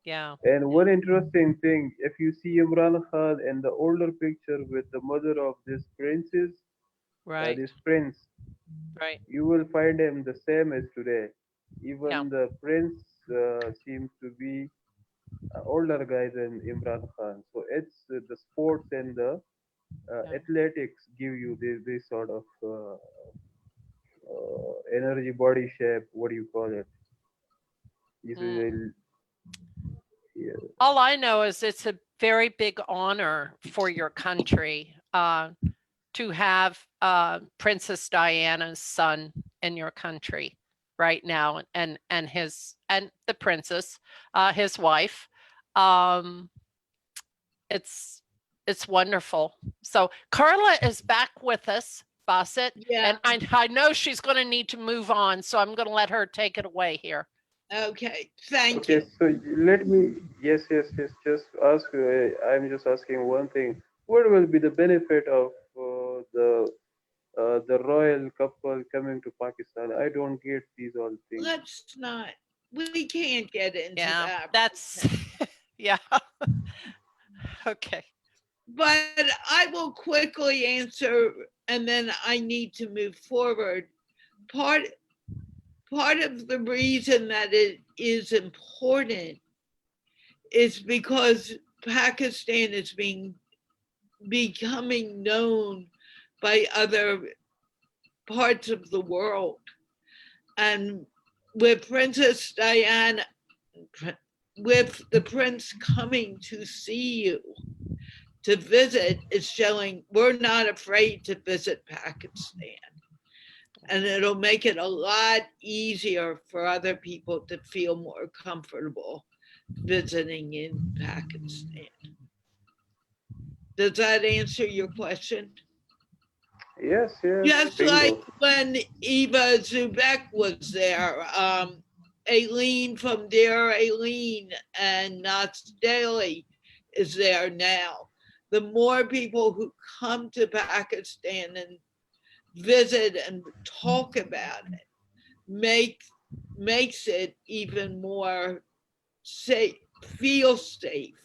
Yeah. And one interesting thing, if you see Imran Khan in the older picture with the mother of Right. this prince, Right. you will find him the same as today. Yeah. Even the prince seems to be older guy than Imran Khan. So it's the sports and the Yeah. athletics give you this sort of energy, body shape. What do you call it? This Mm. is yeah, All I know is it's a very big honor for your country to have Princess Diana's son in your country right now, and his and the princess, his wife. Um, it's it's wonderful. So Carla is back with us, Basit, Yeah. and I know she's going to need to move on, so I'm going to let her take it away here. Okay. Thank okay, you. so let me, yes, yes, yes, just ask, I'm just asking one thing. What will be the benefit of the royal couple coming to Pakistan? I don't get these all things. Let's not, we can't get into Yeah, that right that's now. yeah. Okay. But I will quickly answer and then I need to move forward. Part part of the reason that it is important is because Pakistan is becoming known by other parts of the world. And with Princess Diana, with the prince coming to see you, to visit, is showing we're not afraid to visit Pakistan. And it'll make it a lot easier for other people to feel more comfortable visiting in Pakistan. Does that answer your question? Yes, yes, Just like bingo. when Eva Zubek was there, Aileen from Dear Aileen and Knott's Daily is there now. The more people who come to Pakistan and visit and talk about it make makes it even more safe, feel safe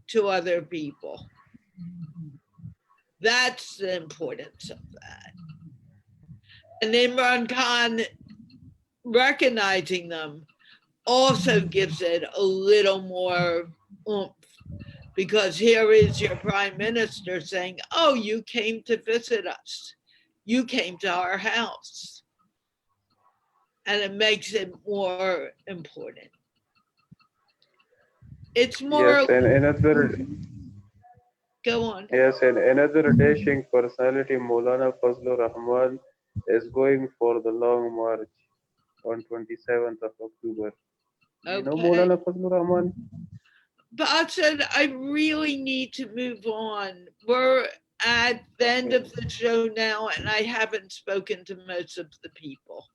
to other people. That's the importance of that. And Imran Khan recognizing them. also gives it a little more oomph, because here is your prime minister saying, oh, you came to visit us. You came to our house. And it makes it more important. It's more. Yes, and another Go on. yes, and another dashing personality, Maulana Fazlur Rahman, is going for the long march on 27th of October. Do you know Okay. Maulana Fazlur Rahman? Basit, I really need to move on. We're at the end of the show now, and I haven't spoken to most of the people.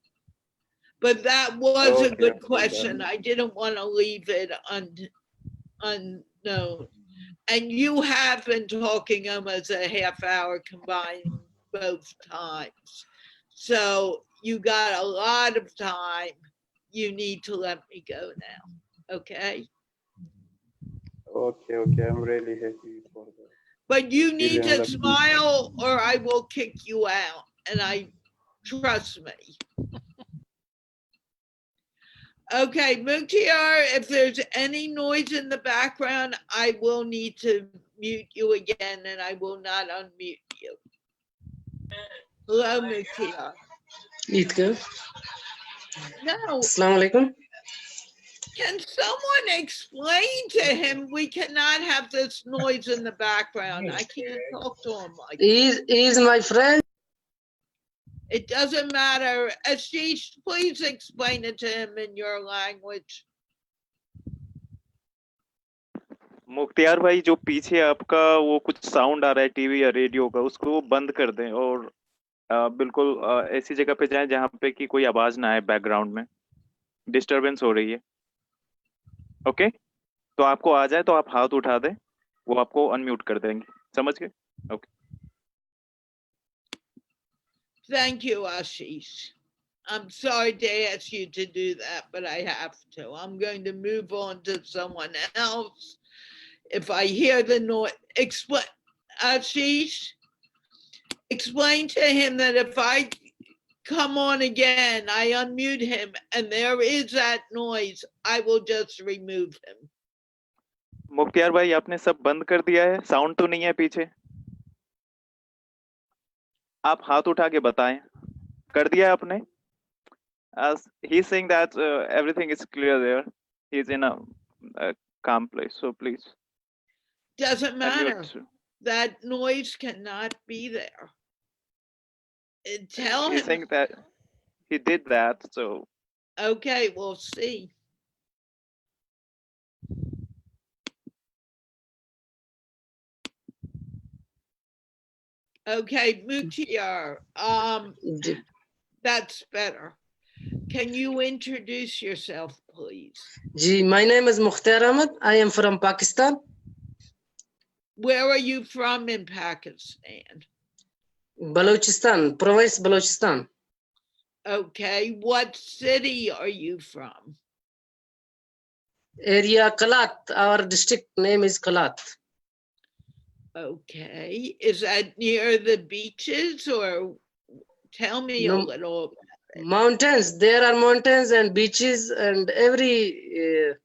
But that was a good question. I didn't want to leave it unknown. And you have been talking almost a half hour combining both times. So you got a lot of time. You need to let me go now. Okay? Okay, okay, I'm really happy for that. But you need Feeling to lucky. smile or I will kick you out. And trust me. Okay, Muktiar, if there's any noise in the background, I will need to mute you again and I will not unmute you. Hello, Muktiar. Eid ka. No, Assalamu alaikum. can someone explain to him we cannot have this noise in the background? I can't talk to him like that. He is my friend. It doesn't matter. Ashish, please explain it to him in your language. Mukhtiar भाई जो पीछे आपका वो कुछ sound आ रहा है TV या radio का उसको बंद कर दें और बिल्कुल ऐसी जगह पे जाएं जहां पे कि कोई आवाज ना आए बैकग्राउंड में डिस्टरबेंस हो रही है ओके तो आपको आ जाए तो आप हाथ उठा दें वो आपको अनम्यूट कर देंगे समझ गए okay Thank you, Ashish. I'm sorry to ask you to do that, but I have to. I'm going to move on to someone else. If I hear the noise, Ashish, explain to him that if I come on again, I unmute him and there is that noise, I will just remove him. Mukhtiar भाई आपने सब बंद कर दिया है sound तो नहीं है पीछे आप हाथ उठा के बताएं कर दिया है आपने as he's saying that everything is clear there he's in a calm place so please Doesn't matter. unmute. That noise cannot be there. Tell He's him. saying that he did that so Okay, we'll see. Okay, Muktiar, that's better. Can you introduce yourself, please? Ji, my name is Muktiar Ahmed. I am from Pakistan. Where are you from in Pakistan? Balochistan, province Balochistan. Okay, what city are you from? Area Kalat. Our district name is Kalat. Okay, is that near the beaches or tell me a No. little about it. Mountains. There are mountains and beaches and every.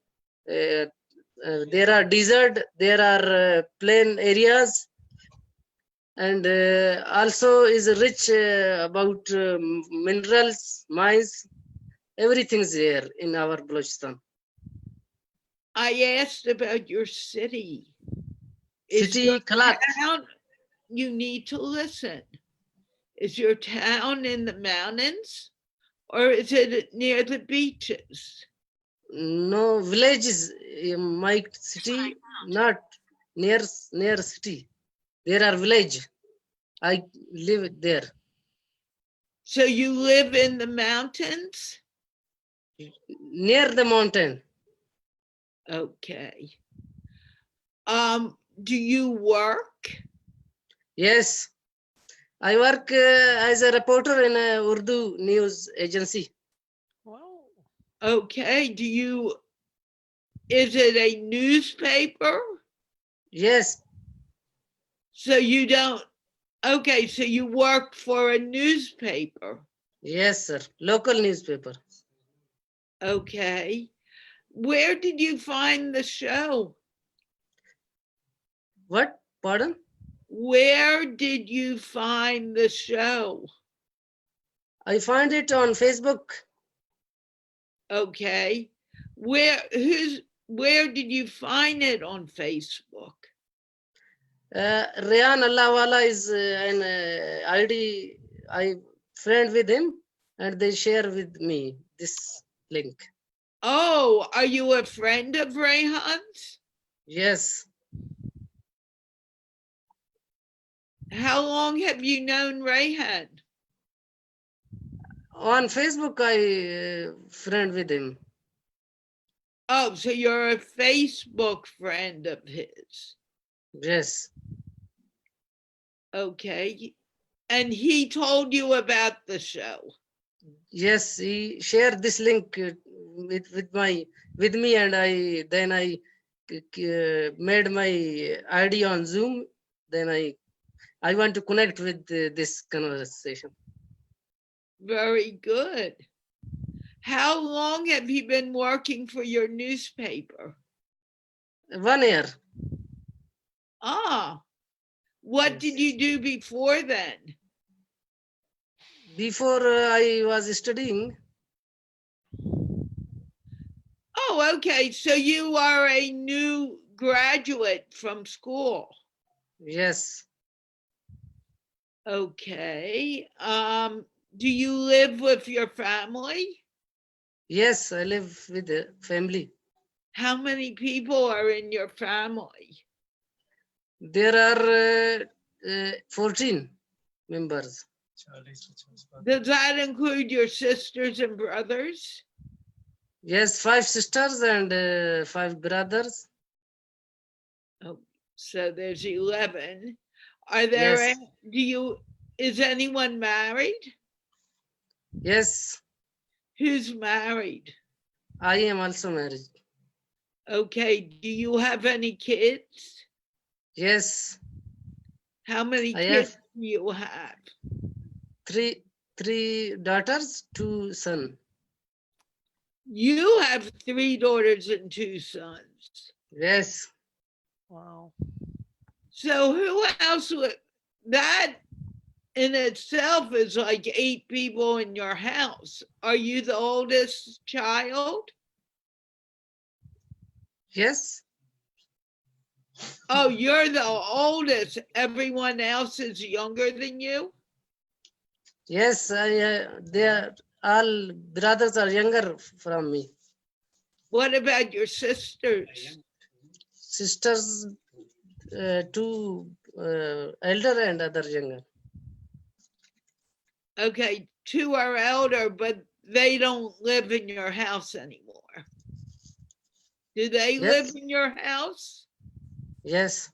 There are desert. There are plain areas. And also is rich about minerals, mines, everything's there in our Balochistan. I asked about your city. Is City your Kalat. town, you need to listen. Is your town in the mountains or is it near the beaches? No, villages, my city, not near city. There are village. I live there. So you live in the mountains? Near the mountain. Okay. Do you work? Yes. I work as a reporter in a Urdu news agency. Whoa. Okay. Is it a newspaper? Yes. So you don't, okay, so you work for a newspaper. Yes, sir. Local newspaper. Okay. Where did you find the show? What? Pardon? Where did you find the show? I find it on Facebook. Okay. Where did you find it on Facebook? Rayan Allahwala is an ID. I friend with him, and they share with me this link. Oh, are you a friend of Rayhan's? Yes. How long have you known Rayhan? On Facebook, I friend with him. Oh, so you're a Facebook friend of his. Yes. Okay. And he told you about the show. Yes, he shared this link with me, and I made my ID on Zoom. Then I want to connect with this conversation. Very good. How long have you been working for your newspaper? 1 year. Ah, what did you do before then? Before I was studying. Oh, okay. So you are a new graduate from school. Yes. Okay. Do you live with your family? Yes, I live with the family. How many people are in your family? There are 14 members. Does that include your sisters and brothers? Yes, 5 sisters and 5 brothers. Oh, so there's 11. Are there, Yes. Is anyone married? Yes, Who's married? I am also married. Okay, do you have any kids? Yes, How many I kids have do you have? 3 daughters, 2 sons. You have 3 daughters and 2 sons. Yes. Wow. So who else would, that in itself is like 8 people in your house. Are you the oldest child? Yes. Oh, you're the oldest. Everyone else is younger than you? Yes, they are all brothers are younger from me. What about your sisters? Sisters, 2 elder and other younger. Okay, 2 are elder, but they don't live in your house anymore. Do they live Yes. in your house? Yes.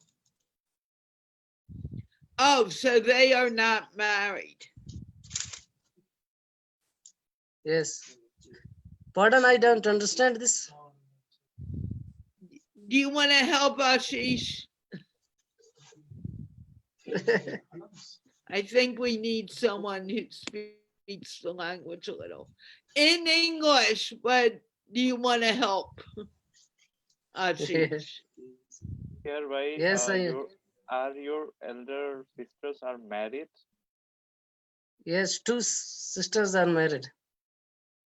Oh, so they are not married. Yes. Pardon, I don't understand this. Do you want to help Ashish? I think we need someone who speaks the language a little. In English, but do you want to help Ashish? Here, why Yes, are your elder sisters are married? Yes, 2 sisters are married.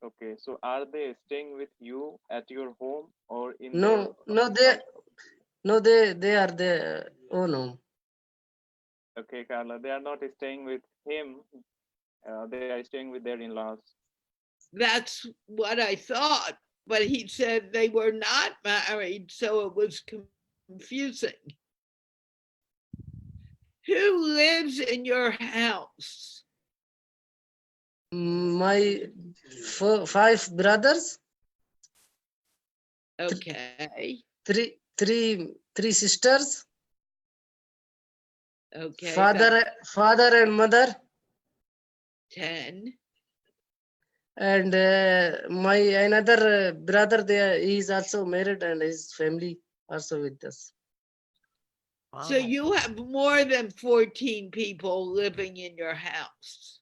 Okay, so are they staying with you at your home or in No, they are there. Oh no. Okay, Carla, they are not staying with him. They are staying with their in-laws. That's what I thought, but he said they were not married, so it was confusing. Who lives in your house? My 5 brothers. Okay. 3 sisters. Okay. Father and mother. 10. And my another brother there, he is also married and his family also with us. So you have more than 14 people living in your house.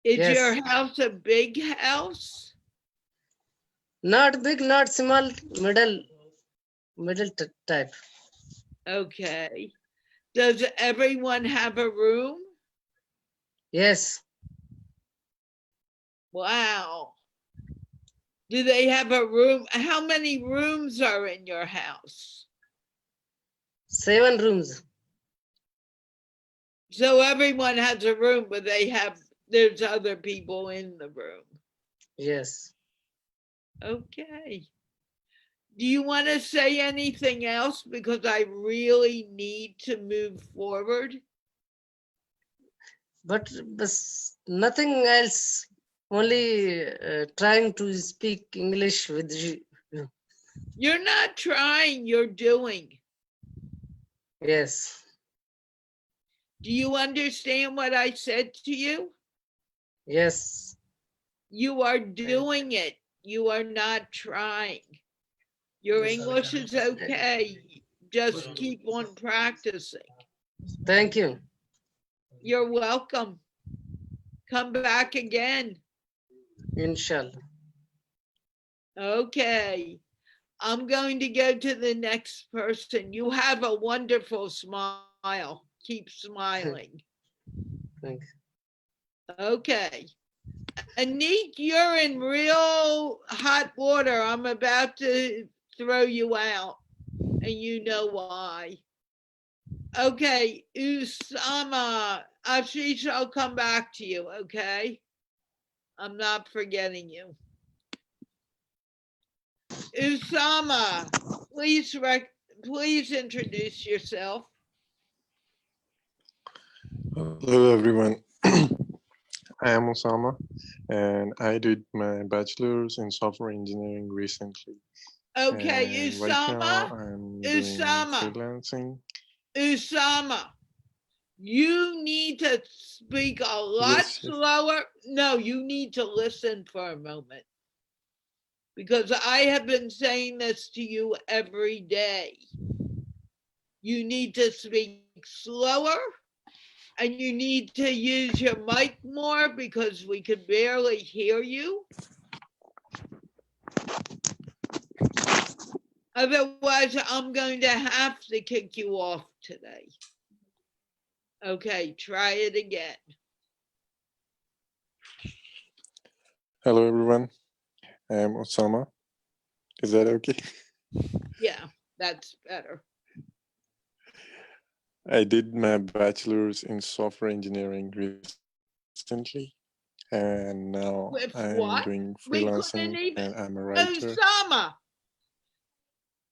Is Yes. your house a big house? Not big, not small, middle type. Okay. Does everyone have a room? Yes, Wow. Do they have a room? How many rooms are in your house? 7 rooms. So everyone has a room, but there's other people in the room. Yes. Okay. Do you want to say anything else? Because I really need to move forward. But nothing else. Only trying to speak English with you. You're not trying, you're doing. Yes. Do you understand what I said to you? Yes. You are doing it. You are not trying. Your English is okay. Just keep on practicing. Thank you. You're welcome. Come back again. Inshallah. Okay. I'm going to go to the next person. You have a wonderful smile. Keep smiling. Thank you. Okay. Anik, you're in real hot water. I'm about to throw you out, and you know why. Okay, Usama, Ashish, I'll come back to you, okay? I'm not forgetting you. Usama, please introduce yourself. Hello, everyone. I am Osama, and I did my bachelor's in software engineering recently. Okay, And right now, Usama, I'm doing Usama, freelancing. Usama, you need to speak a lot Yes, yes. slower. No, you need to listen for a moment. Because I have been saying this to you every day. You need to speak slower and you need to use your mic more because we could barely hear you. Otherwise, I'm going to have to kick you off today. Okay, try it again. Hello, everyone. I am Osama. Is that okay? Yeah, that's better. I did my bachelor's in software engineering recently, and now With I'm what? doing We couldn't freelancing, even. and I'm a writer. Osama,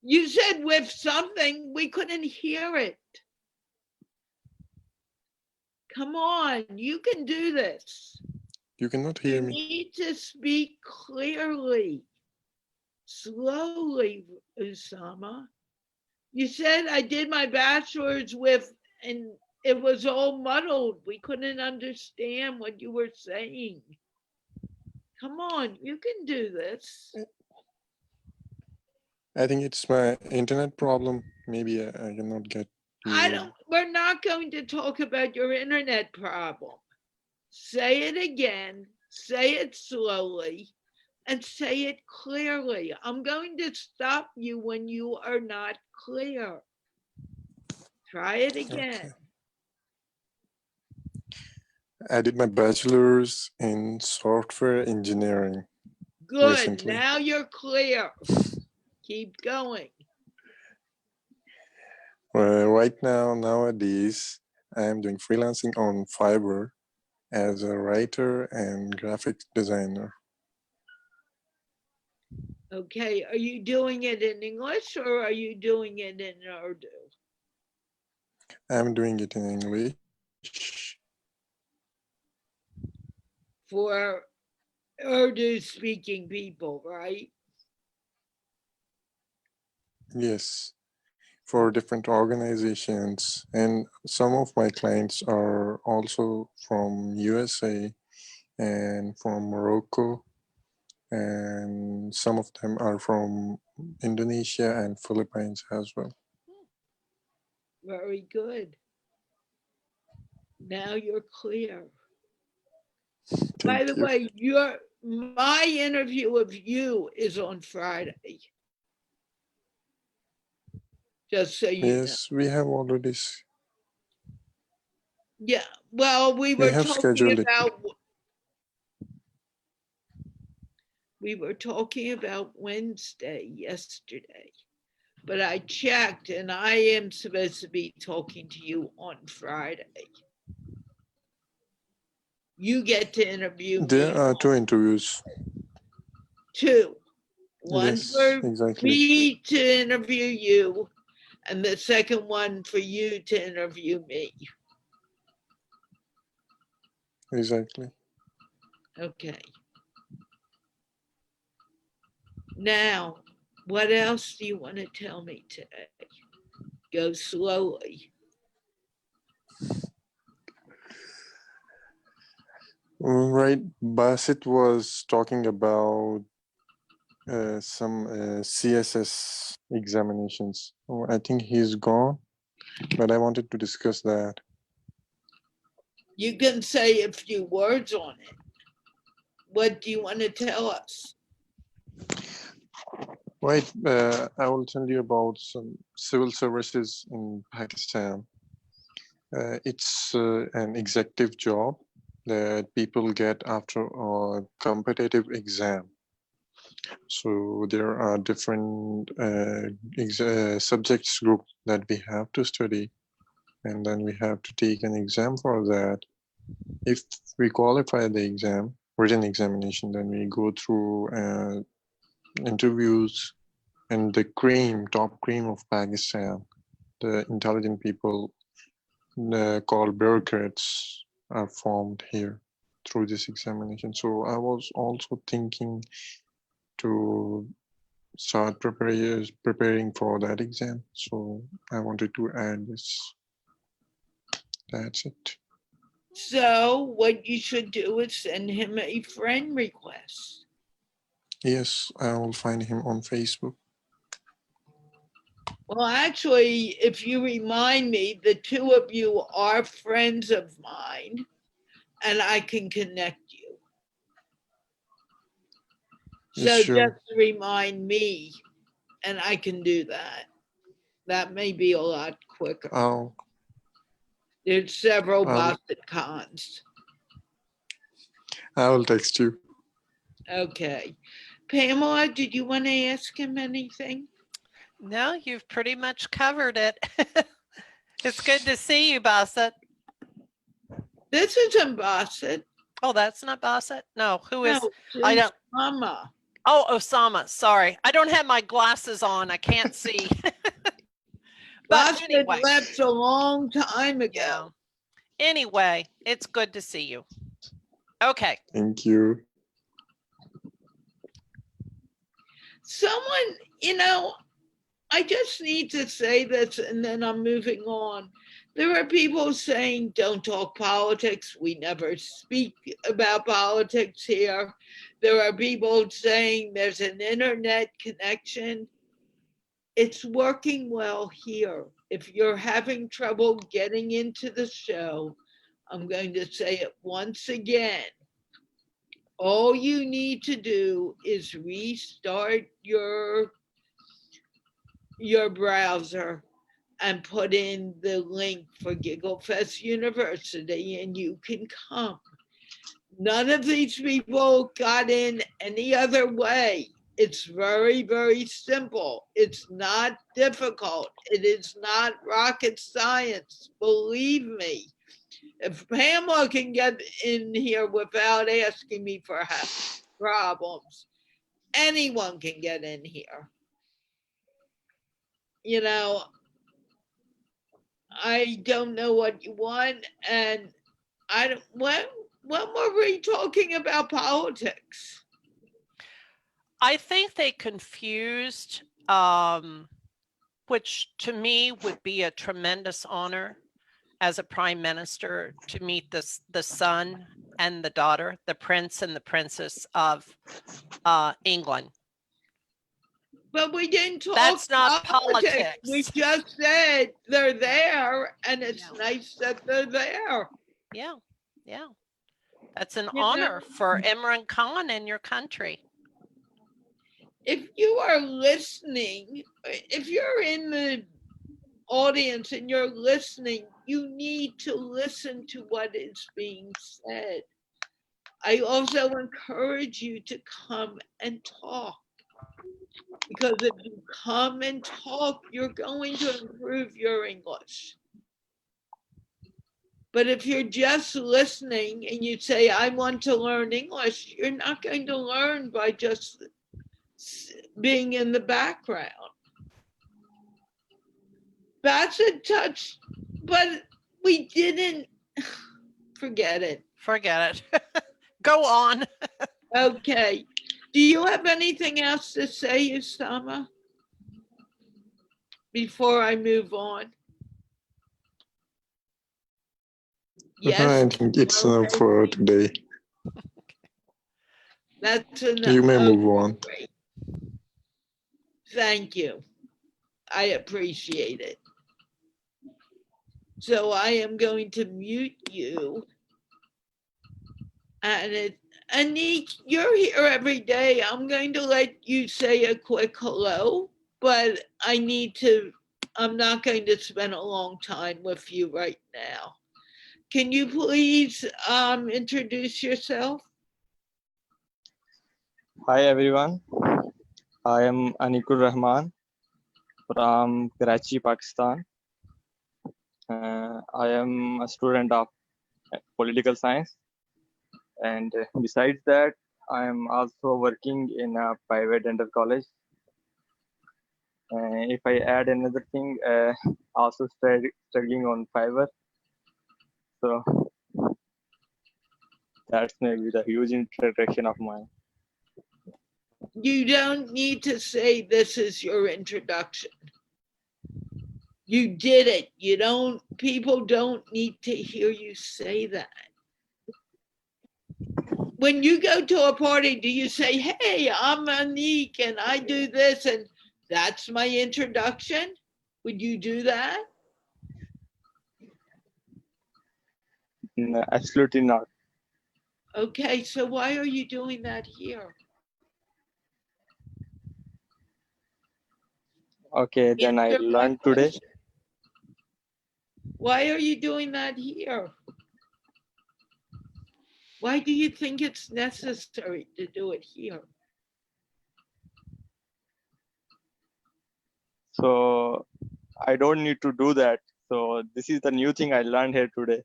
you said with something, we couldn't hear it. Come on, you can do this. You cannot hear You me. need to speak clearly, slowly, Usama. You said I did my bachelor's with, and it was all muddled. We couldn't understand what you were saying. Come on, you can do this. I think it's my internet problem. Maybe I cannot get you. We're not going to talk about your internet problem. Say it again, say it slowly, and say it clearly. I'm going to stop you when you are not clear. Try it again. Okay. I did my bachelor's in software engineering. Good, recently. now you're clear. Keep going. Right now, nowadays, I am doing freelancing on Fiverr as a writer and graphic designer. Okay, are you doing it in English or are you doing it in Urdu? I'm doing it in English. For Urdu speaking people, right? Yes, for different organizations. And some of my clients are also from USA and from Morocco. And some of them are from Indonesia and Philippines as well. Very good. Now you're clear. By the way, my interview of you is on Friday. Just so you know. Yes, we have already. Yeah, well, we We were have talking scheduled it. about Wednesday yesterday, but I checked and I am supposed to be talking to you on Friday. You get to interview me. There are 2 interviews. 2. One Yes, for exactly. me to interview you, and the second one for you to interview me. Exactly. Okay. Now, what else do you want to tell me today? Go slowly. Right. Basit was talking about some CSS examinations. Oh, I think he's gone, but I wanted to discuss that. You can say a few words on it. What do you want to tell us? Right. I will tell you about some civil services in Pakistan. It's an executive job that people get after a competitive exam. So there are different subjects group that we have to study, and then we have to take an exam for that. If we qualify the exam, written examination, then we go through interviews, and the top cream of Pakistan, the intelligent people called bureaucrats are formed here through this examination. So I was also thinking to start preparing for that exam. So I wanted to add this. That's it. So what you should do is send him a friend request. Yes, I will find him on Facebook. Well, actually, if you remind me, the 2 of you are friends of mine, and I can connect you. Yes, So sure. just remind me, and I can do that. That may be a lot quicker. There's several Basit Kahns. I will text you. Okay. Pamela, did you want to ask him anything? No, you've pretty much covered it. It's good to see you, Basit. This isn't Basit. Oh, that's not Basit? No, who is? No, I don't. Osama. Oh, Osama. Sorry. I don't have my glasses on. I can't see. But Basit anyway. left a long time ago. Yeah. Anyway, it's good to see you. Okay. Thank you. Someone, I just need to say this and then I'm moving on. There are people saying, don't talk politics. We never speak about politics here. There are people saying there's an internet connection. It's working well here. If you're having trouble getting into the show, I'm going to say it once again. All you need to do is restart your browser and put in the link for GiggleFest University and you can come. None of these people got in any other way. It's very, very simple. It's not difficult. It is not rocket science. Believe me. If Pamela can get in here without asking me for problems, anyone can get in here. I don't know what you want, and I don't. When were we talking about politics? I think they confused, which to me would be a tremendous honor as a prime minister to meet the son and the daughter, the prince and the princess of England. But we didn't talk. That's not politics. We just said they're there, and it's nice that they're there. Yeah, yeah. That's an You honor know, for Imran Khan and your country. if you are listening, if you're in the audience and you're listening, you need to listen to what is being said. I also encourage you to come and talk, because if you come and talk, you're going to improve your English. But if you're just listening and you say, I want to learn English, you're not going to learn by just being in the background. Basit touched, but we didn't. Forget it. Forget it. Go on. Okay. Do you have anything else to say, Usama, before I move on? I Yes, think it's enough for today. that's enough. You may move on. Great. Thank you. I appreciate it. So I am going to mute you. And Anik, you're here every day. I'm going to let you say a quick hello, but I'm not going to spend a long time with you right now. Can you please introduce yourself? Hi everyone, I am Anikur Rahman from Karachi, Pakistan. I am a student of political science, and besides that, I am also working in a private dental college. If I add another thing, also struggling on Fiverr. So that's maybe the huge introduction of mine. You don't need to say this is your introduction. You did it. People don't need to hear you say that. When you go to a party, do you say, hey, I'm Anik and I do this and that's my introduction? Would you do that? No, absolutely not. Okay, so why are you doing that here? Okay, then I Answer my learned today. question. Why are you doing that here? Why do you think it's necessary to do it here? So I don't need to do that. So this is the new thing I learned here today.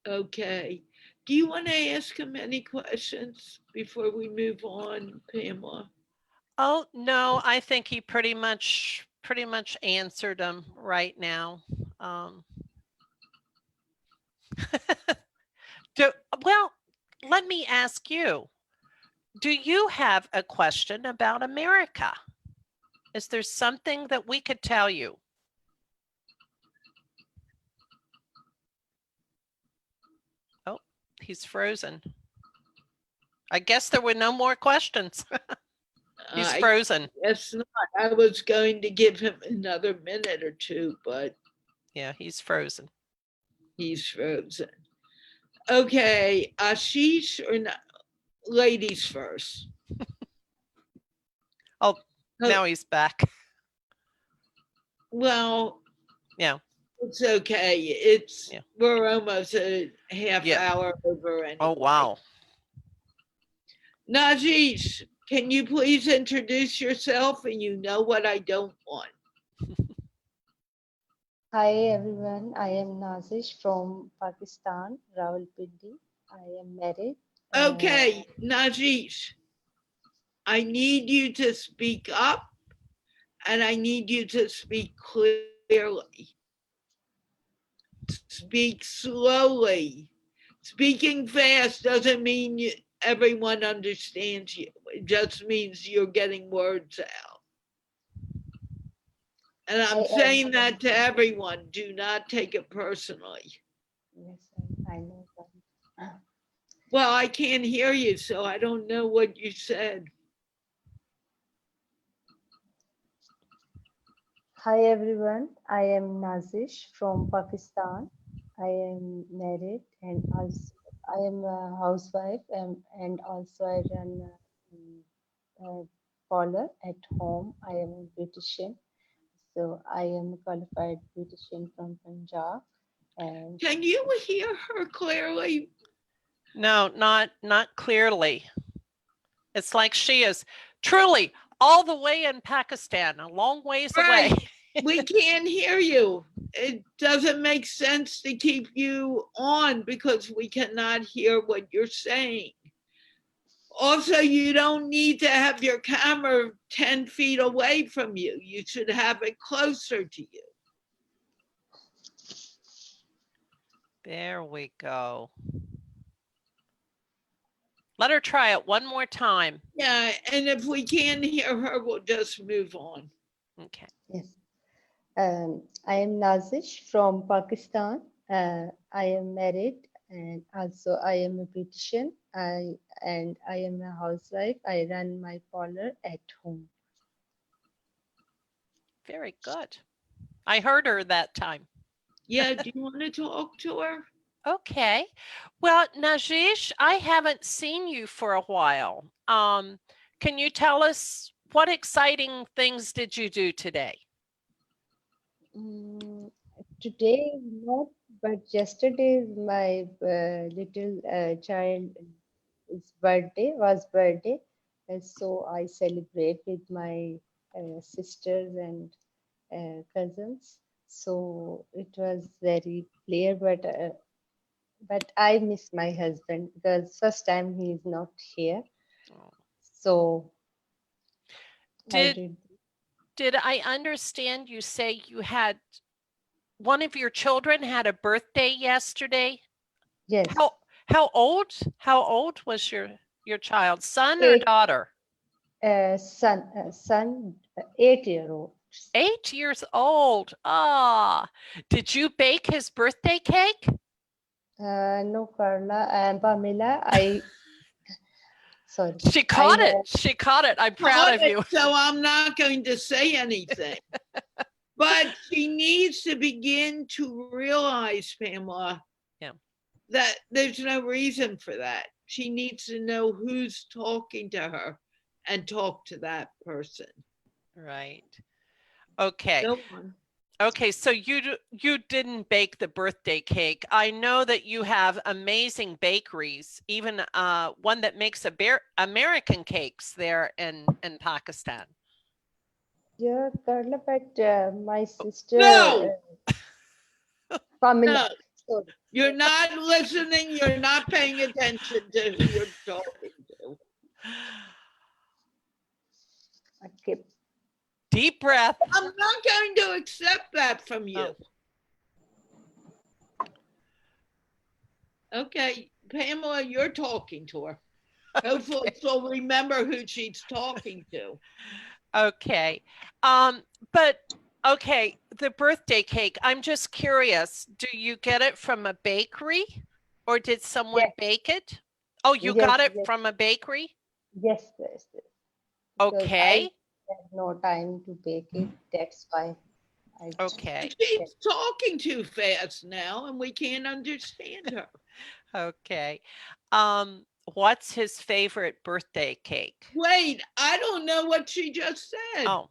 Okay. Do you want to ask him any questions before we move on, Pamela? Oh, no, I think he pretty much answered them right now. Well, let me ask you, do you have a question about America? Is there something that we could tell you? Oh, he's frozen. I guess there were no more questions. He's frozen. Yes, not. I was going to give him another minute or two, but Yeah, he's frozen. he's frozen. Okay, Ashish or not? Ladies first. Oh, now he's back. Well, yeah, it's okay. We're almost a half hour over anyway. Oh, wow. Najish, can you please introduce yourself? And you know what I don't want. Hi everyone, I am Nazish from Pakistan, Rawalpindi. I am married. Okay, Najish, I need you to speak up and I need you to speak clearly. Speak slowly. Speaking fast doesn't mean everyone understands you. It just means you're getting words out. And I'm saying that to everyone. Do not take it personally. Yes, I know that. Well, I can't hear you, so I don't know what you said. Hi everyone, I am Nazish from Pakistan. I am married and also I am a housewife and also I run a parlor at home. I am a beautician. So I am a qualified beautician from Punjab. And Can you hear her clearly? No, not clearly. It's like she is truly all the way in Pakistan, a long ways away. Right. We can't hear you. It doesn't make sense to keep you on because we cannot hear what you're saying. Also, you don't need to have your camera 10 feet away from you. You should have it closer to you. There we go. Let her try it one more time. Yeah, and if we can't hear her, we'll just move on. Okay. yes, I am Nazish from Pakistan. I am married and also I am a beautician. And I am a housewife. I run my parlor at home. Very good. I heard her that time. Yeah, do you want to talk to her? Okay. Well, Najish, I haven't seen you for a while. Can you tell us what exciting things did you do today? Mm, Today, not, but yesterday, my little child's birthday, and so I celebrate with my sisters and cousins. So it was very clear, but I miss my husband because first time he is not here. Oh. So I Did did. I understand you say you had one of your children had a birthday yesterday? Yes, How old? How old was your child? Son or eight daughter? son, 8 year old. 8 years old. Ah, did you bake his birthday cake? No, Carla and Pamela, sorry, She I caught it. have, She caught it. I'm proud Caught of it, you. so I'm not going to say anything. But she needs to begin to realize, Pamela, Yeah. that there's no reason for that. She needs to know who's talking to her and talk to that person. Right. Okay. Go on. Okay, so you didn't bake the birthday cake. I know that you have amazing bakeries, even one that makes American cakes there in Pakistan. yeah, Carla, but my sister, No, Pamela, no, sorry, you're not listening. You're not paying attention to who you're talking to. okay. Deep breath. I'm not going to accept that from you. Okay, Pamela, you're talking to her. Hopefully she'll remember who she's talking to. Okay. But okay, the birthday cake, I'm just curious, do you get it from a bakery or did someone Yes, bake it? Oh, you yes, got it yes, from a bakery? yes, yes, yes. Because I Okay. had no time to bake it. That's why I Okay. She's talking too fast now and we can't understand her. Okay. What's his favorite birthday cake? Wait, I don't know what she just said. Oh,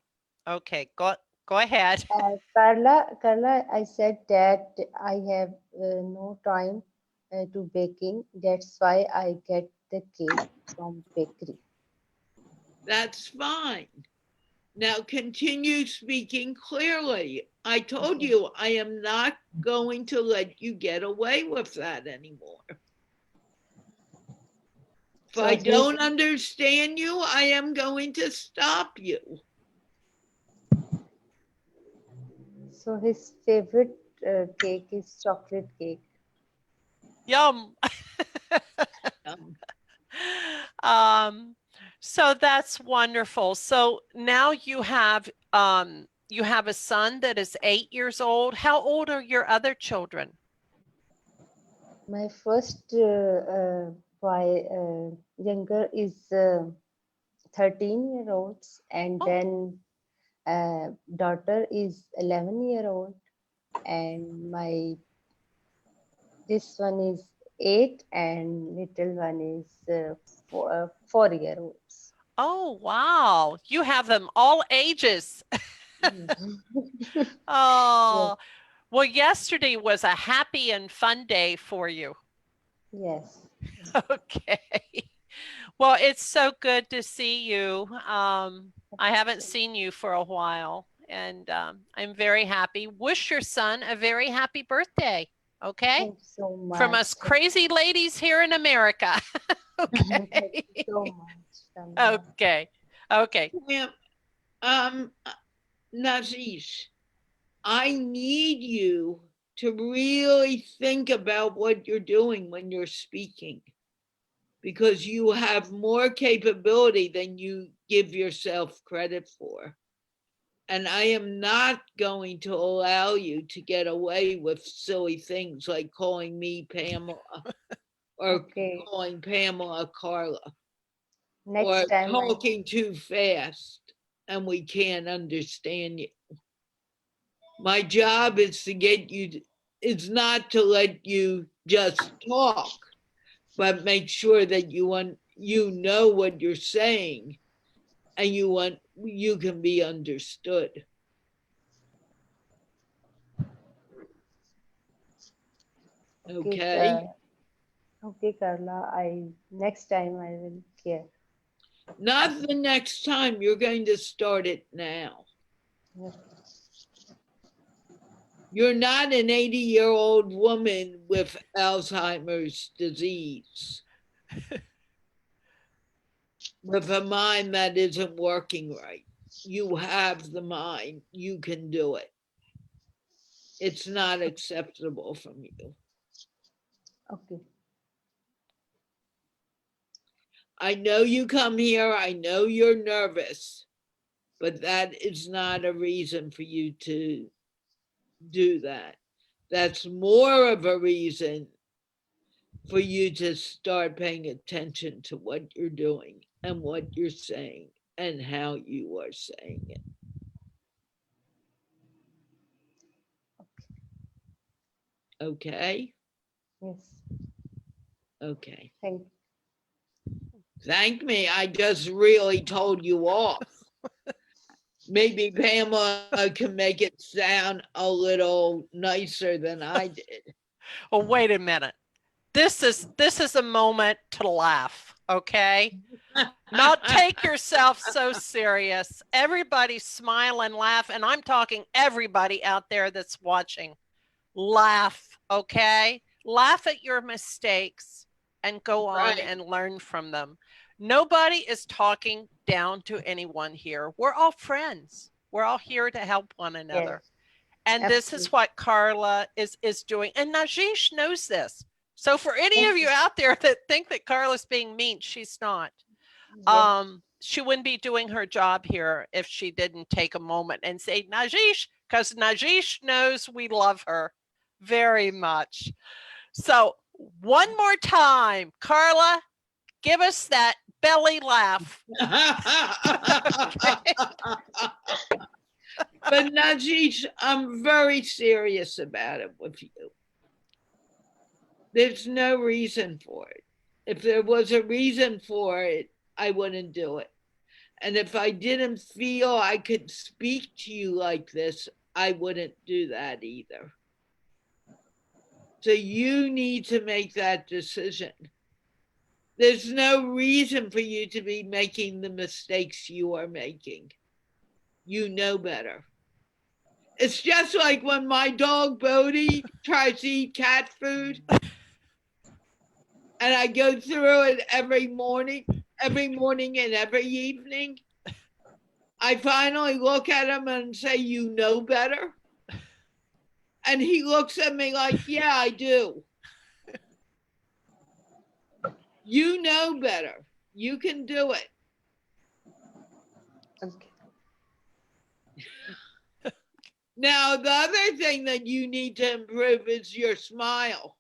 okay. Go ahead. Carla, I said that I have no time to baking. That's why I get the cake from bakery. That's fine. Now continue speaking clearly. I told Okay. you I am not going to let you get away with that anymore. If So I his don't understand you, I am going to stop you. so his favorite cake is chocolate cake. Yum. Um, So that's wonderful. So now you have a son that is 8 years old. How old are your other children? My first boy, younger is 13-year-olds, and Oh, then daughter is 11-year-old, and my This one is 8 and little one is 4 year olds. Oh, wow. You have them all ages. Yes. Oh, well, yesterday was a happy and fun day for you. Yes. Okay. Well, it's so good to see you. I haven't seen you for a while, and I'm very happy. Wish your son a very happy birthday. Okay. Thank you so From much. us crazy ladies here in America. Thank Okay. you so much, Pamela. Okay. Okay. Yeah, Nazish, I need you to really think about what you're doing when you're speaking, because you have more capability than you give yourself credit for. And I am not going to allow you to get away with silly things like calling me Pamela or Okay. calling Pamela Carla or Next time talking too fast and we can't understand you. My job is to get you, it's not to let you just talk, but make sure that you know what you're saying and you can be understood. Okay? Okay, Carla. Next time I will care. Not the next time, you're going to start it now. Yes. You're not an 80-year-old woman with Alzheimer's disease, with a mind that isn't working right. You have the mind, you can do it. It's not acceptable from you. Okay. I know you come here, I know you're nervous, but that is not a reason for you to do that. That's more of a reason for you to start paying attention to what you're doing and what you're saying and how you are saying it. Okay? Yes. Okay. Thank you. Thank me. I just really told you off. Maybe Pamela can make it sound a little nicer than I did. Oh, wait a minute. This is a moment to laugh, okay? Not take yourself so serious. Everybody smile and laugh, and I'm talking everybody out there that's watching. Laugh, okay? Laugh at your mistakes and go on Right. and learn from them. Nobody is talking down to anyone here. We're all friends. We're all here to help one another. Yes. And this is what Carla is doing. And Najish knows this. So for any of you out there that think that Carla's being mean, she's not. Yes. She wouldn't be doing her job here if she didn't take a moment and say Najish, because Najish knows we love her very much. So one more time, Carla, give us that belly laugh. But Najish, I'm very serious about it with you. There's no reason for it. If there was a reason for it, I wouldn't do it. And if I didn't feel I could speak to you like this, I wouldn't do that either. So you need to make that decision. There's no reason for you to be making the mistakes you are making. You know better. It's just like when my dog Bodhi tries to eat cat food and I go through it every morning and every evening. I finally look at him and say, you know better? And he looks at me like, yeah, I do. You know better. You can do it. Okay. Now, the other thing that you need to improve is your smile.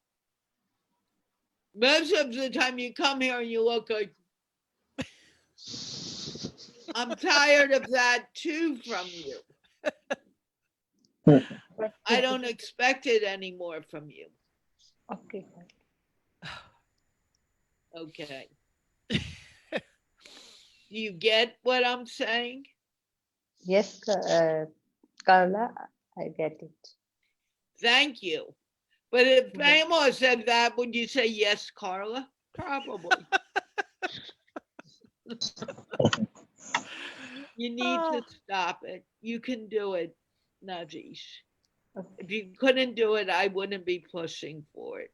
Most of the time you come here and you look like, I'm tired of that too from you. I don't expect it anymore from you. Okay. Okay. Do you get what I'm saying? Yes, Carla, I get it. Thank you. But if Pamela said that, would you say yes, Carla? Probably. You need to stop it. You can do it, Najish. If you couldn't do it, I wouldn't be pushing for it.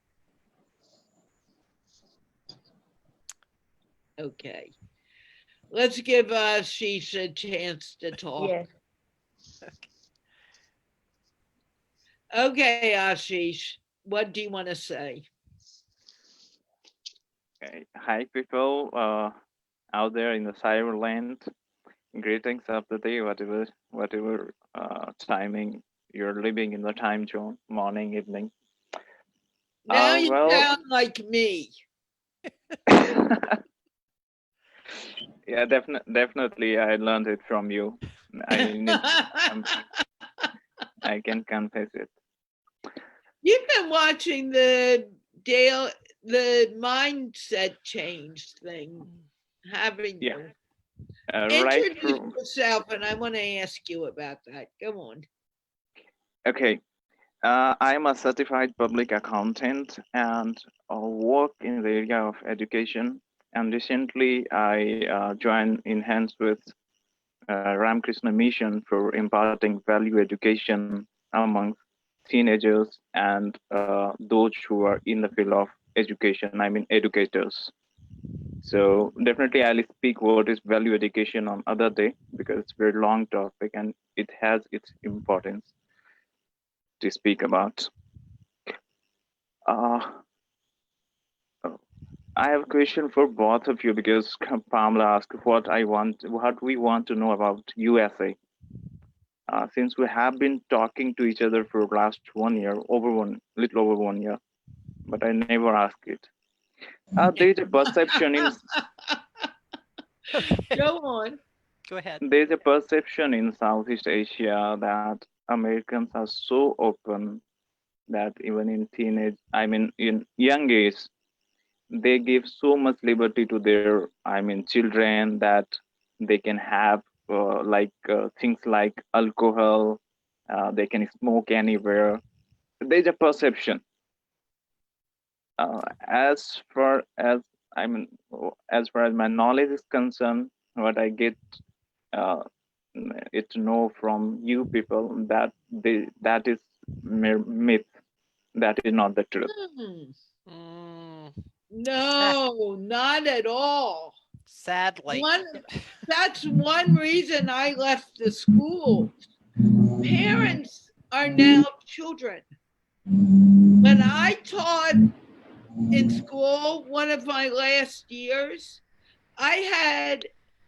Okay. Let's give Ashish a chance to talk. Yes. Okay, Ashish, what do you want to say? Okay. Hi, people out there in the cyber land. Greetings of the day, whatever timing you're living in the time zone, morning, evening. Now you Well, sound like me. yeah, definitely, I learned it from you. I can confess it. You've been watching the mindset change thing, haven't Yeah. you? Right Introduce from yourself, and I want to ask you about that. Go on. okay. I'm a certified public accountant and work in the area of education. And recently, I joined in hands with Ramakrishna Mission for imparting value education among teenagers and those who are in the field of education. I mean, educators. So definitely, I'll speak what is value education on other day because it's a very long topic and it has its importance to speak about. Uh, I have a question for both of you because Pamela asked what we want to know about USA. Since we have been talking to each other for last 1 year, little over 1 year, but I never asked it. There is a perception in Go on. Go ahead. there is a perception in Southeast Asia that Americans are so open that even in young age, they give so much liberty to their children that they can have things like alcohol, they can smoke anywhere. There's a perception. As far as I mean, as far as my knowledge is concerned, what I get uh, it to know from you people that is mere myth. That is not the truth. No, not at all. Sadly. That's one reason I left the school. Parents are now children. When I taught in school, one of my last years, I had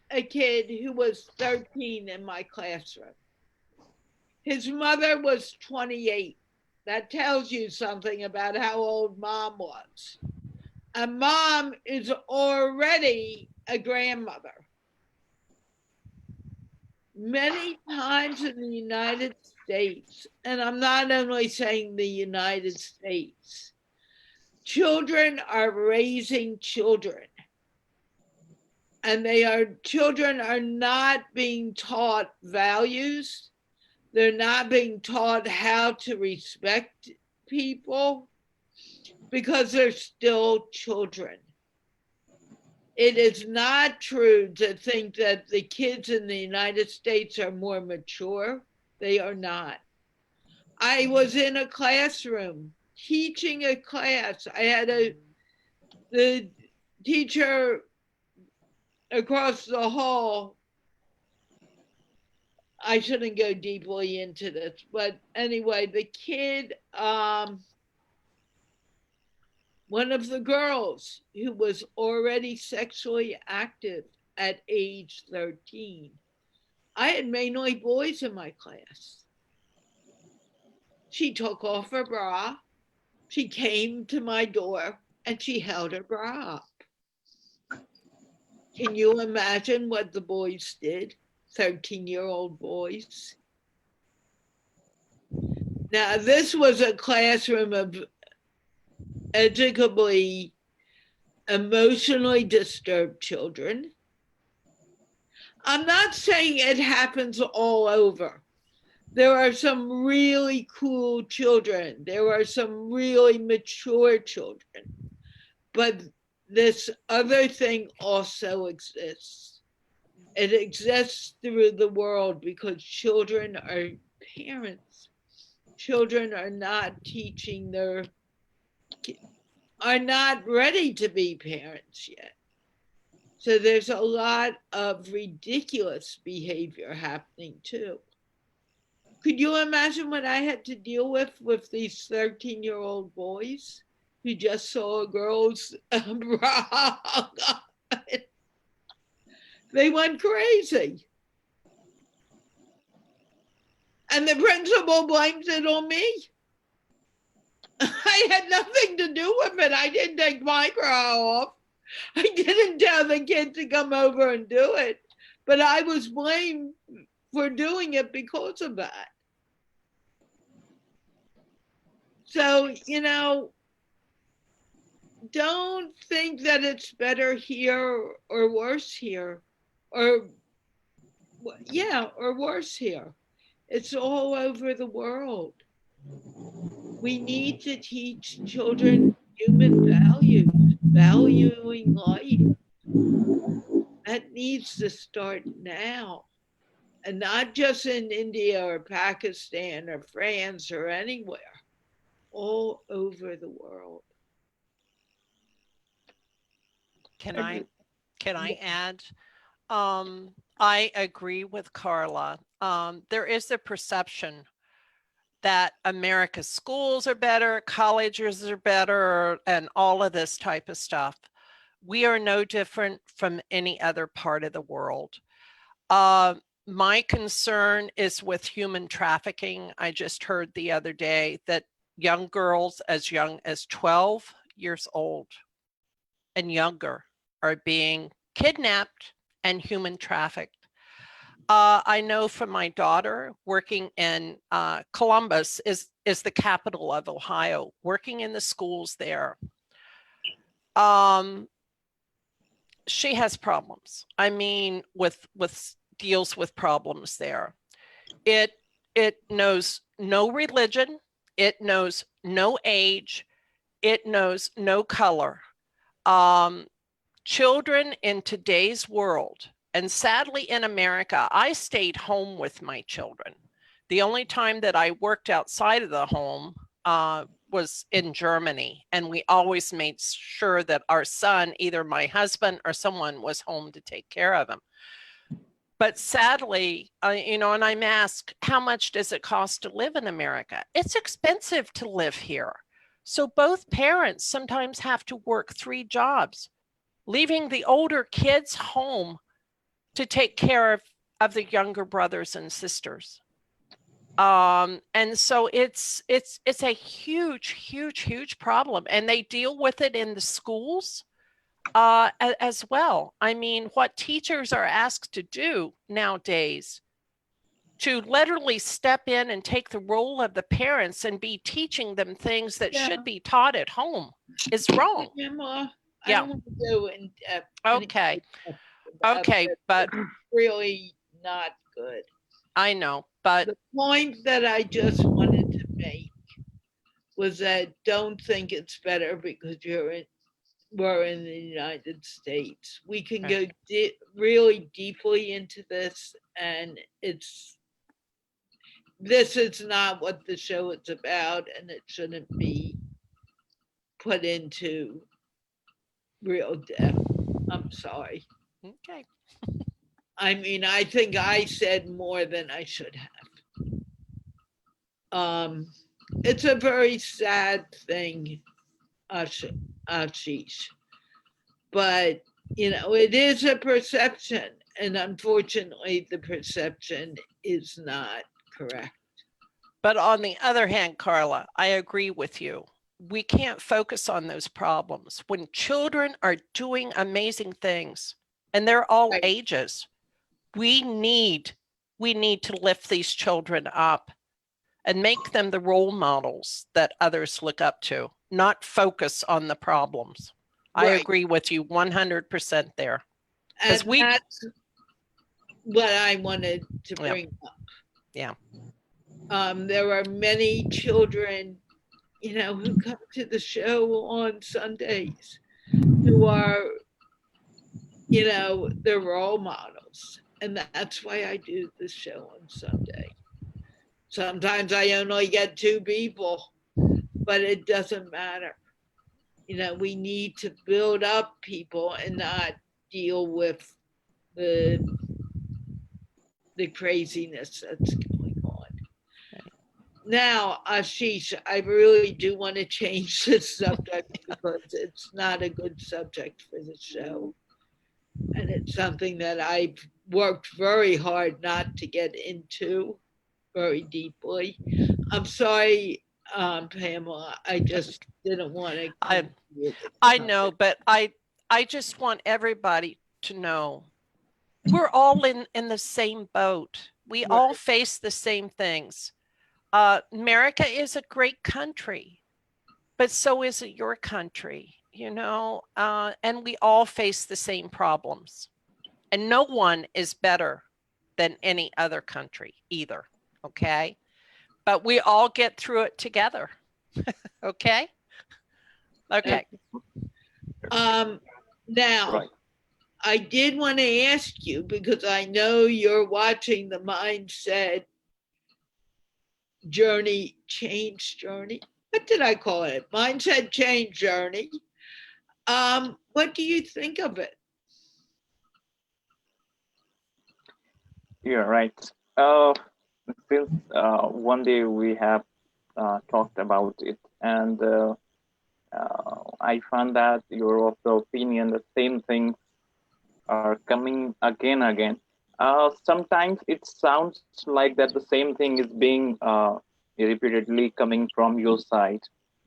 a kid who was 13 in my classroom. His mother was 28. That tells you something about how old mom was. And mom is already a grandmother. Many times in the United States, and I'm not only saying the United States, children are raising children. And children are not being taught values. They're not being taught how to respect people because they're still children. It is not true to think that the kids in the United States are more mature. They are not. I was in a classroom teaching a class. I had the teacher across the hall. I shouldn't go deeply into this, but anyway, the kid, one of the girls who was already sexually active at age 13. I had mainly boys in my class. She took off her bra. She came to my door and she held her bra up. Can you imagine what the boys did? 13-year-old boys. Now, this was a classroom of educably, emotionally disturbed children. I'm not saying it happens all over. There are some really cool children. There are some really mature children. But this other thing also exists. It exists through the world because children are parents. Children are not are not ready to be parents yet. So there's a lot of ridiculous behavior happening too. Could you imagine what I had to deal with these 13-year-old boys who just saw a girl's bra? They went crazy. And the principal blames it on me. I had nothing to do with it. I didn't take my bra off. I didn't tell the kid to come over and do it. But I was blamed for doing it because of that. So, don't think that it's better here or worse here, or worse here. It's all over the world. We need to teach children human values, valuing life. That needs to start now, and not just in India or Pakistan or France or anywhere, all over the world. Can I add? I agree with Carla. There is a perception that America's schools are better, colleges are better, and all of this type of stuff. We are no different from any other part of the world. My concern is with human trafficking. I just heard the other day that young girls as young as 12 years old and younger are being kidnapped and human trafficked. I know from my daughter working in Columbus is the capital of Ohio, working in the schools there. She has problems. I mean, with deals with problems there. It knows no religion. It knows no age. It knows no color. Children in today's world, and sadly in America, I stayed home with my children. The only time that I worked outside of the home was in Germany, and we always made sure that our son, either my husband or someone, was home to take care of him. But sadly, and I'm asked, how much does it cost to live in America? It's expensive to live here. So both parents sometimes have to work 3 jobs, leaving the older kids home to take care of the younger brothers and sisters. And so it's a huge problem, and they deal with it in the schools as well. I mean, what teachers are asked to do nowadays, to literally step in and take the role of the parents and be teaching them things that should be taught at home, is wrong. Pamela, Yeah. I don't want to go in depth. Okay, but really not good. I know, but the point that I just wanted to make was that don't think it's better because we're in the United States. We can go really deeply into this, and this is not what the show is about, and it shouldn't be put into real depth. I'm sorry. Okay. I mean, I think I said more than I should have. It's a very sad thing, Ashish. But, it is a perception. And unfortunately, the perception is not correct. But on the other hand, Carla, I agree with you. We can't focus on those problems. When children are doing amazing things, and they're all ages, we need to lift these children up and make them the role models that others look up to, not focus on the problems. I Right. agree with you 100% there. And Because that's what I wanted to Yeah. bring up. Yeah. There are many children, you know, who come to the show on Sundays who are, you know, they're role models. And that's why I do the show on Sunday. Sometimes I only get 2 people, but it doesn't matter. You know, we need to build up people and not deal with the craziness that's going on. Right. Now, Ashish, I really do want to change the subject because it's not a good subject for the show. And it's something that I've worked very hard not to get into very deeply. I'm sorry, Pamela, I just didn't want to. I know, but I just want everybody to know we're all in the same boat. We all face the same things. America is a great country, but so is it your country, you know, and we all face the same problems. And no one is better than any other country either, okay? But we all get through it together, okay? Okay. Now, Right. I did want to ask you, because I know you're watching the mindset journey, change journey. What did I call it? Mindset change journey. What do you think of it? Yeah, right. Since one day we have talked about it, and I found that you're of the opinion the same things are coming again. Sometimes it sounds like that the same thing is being repeatedly coming from your side.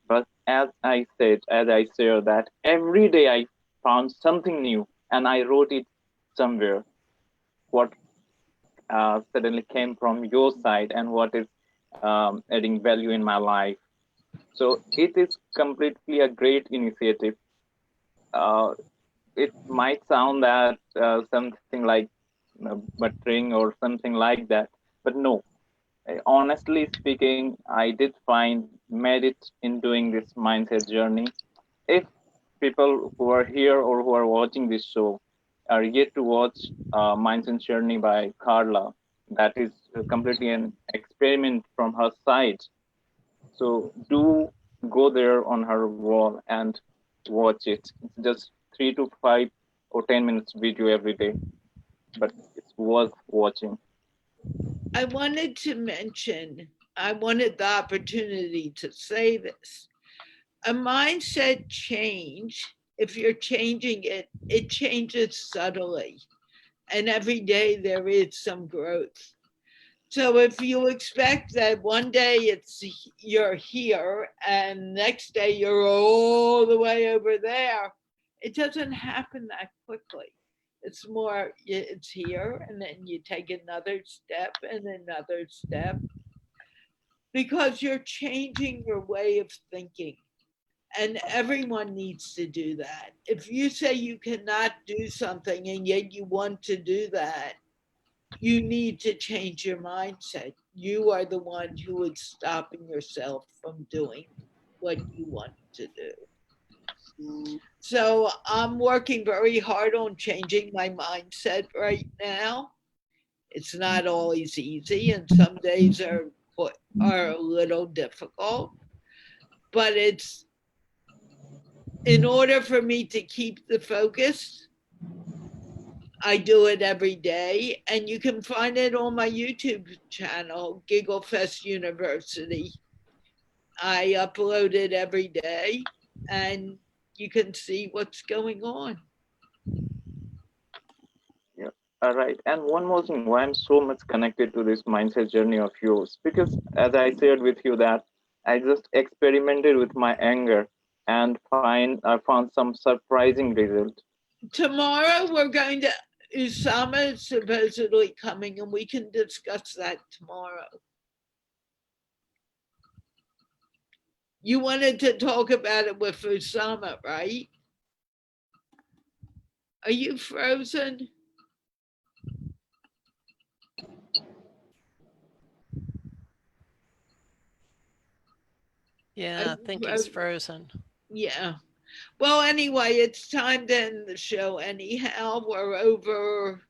But as I said, that every day I found something new and I wrote it somewhere. What suddenly came from your side and what is adding value in my life. So it is completely a great initiative. It might sound that something like buttering or something like that, but no. Honestly speaking, I did find merit in doing this mindset journey. If people who are here or who are watching this show are yet to watch Mindset Journey by Carla, that is completely an experiment from her side. So do go there on her wall and watch it. It's just 3 to 5 or 10 minutes video every day, but it's worth watching. I wanted to mention, I wanted the opportunity to say this. A mindset change, if you're changing it, it changes subtly. And every day there is some growth. So if you expect that one day you're here and next day you're all the way over there, it doesn't happen that quickly. It's more, it's here and then you take another step and another step because you're changing your way of thinking. And everyone needs to do that. If you say you cannot do something and yet you want to do that, you need to change your mindset. You are the one who is stopping yourself from doing what you want to do. So I'm working very hard on changing my mindset right now. It's not always easy, and some days are a little difficult, but it's in order for me to keep the focus, I do it every day, and you can find it on my YouTube channel, Giggle Fest University. I upload it every day, and you can see what's going on. Yeah. All right. And one more thing, why I'm so much connected to this mindset journey of yours, because as I shared with you that I just experimented with my anger and I found some surprising result. Tomorrow we're going to, Usama is supposedly coming, and we can discuss that tomorrow. You wanted to talk about it with Usama, right? Are you frozen? Yeah, I think he's frozen. Yeah. Well, anyway, it's time to end the show anyhow. We're over,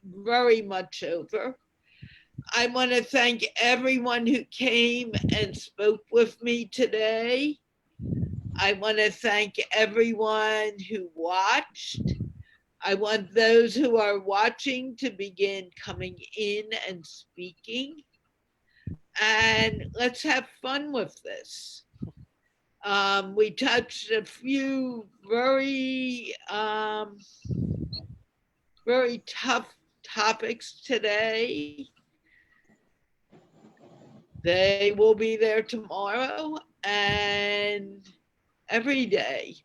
very much over. I want to thank everyone who came and spoke with me today. I want to thank everyone who watched. I want those who are watching to begin coming in and speaking. And let's have fun with this. We touched a few very, very tough topics today. They will be there tomorrow and every day.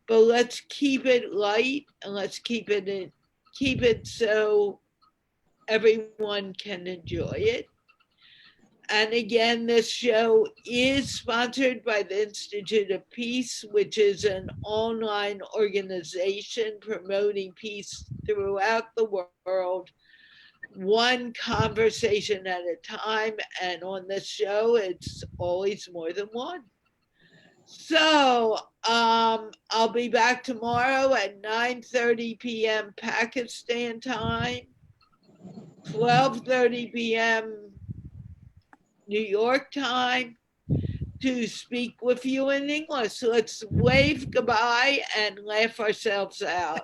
But let's keep it light and let's keep it so everyone can enjoy it. And again, this show is sponsored by the Institute of Peace, which is an online organization promoting peace throughout the world, one conversation at a time. And on this show, it's always more than one. So I'll be back tomorrow at 9:30 p.m. Pakistan time, 12:30 p.m. New York time, to speak with you in English. So let's wave goodbye and laugh ourselves out.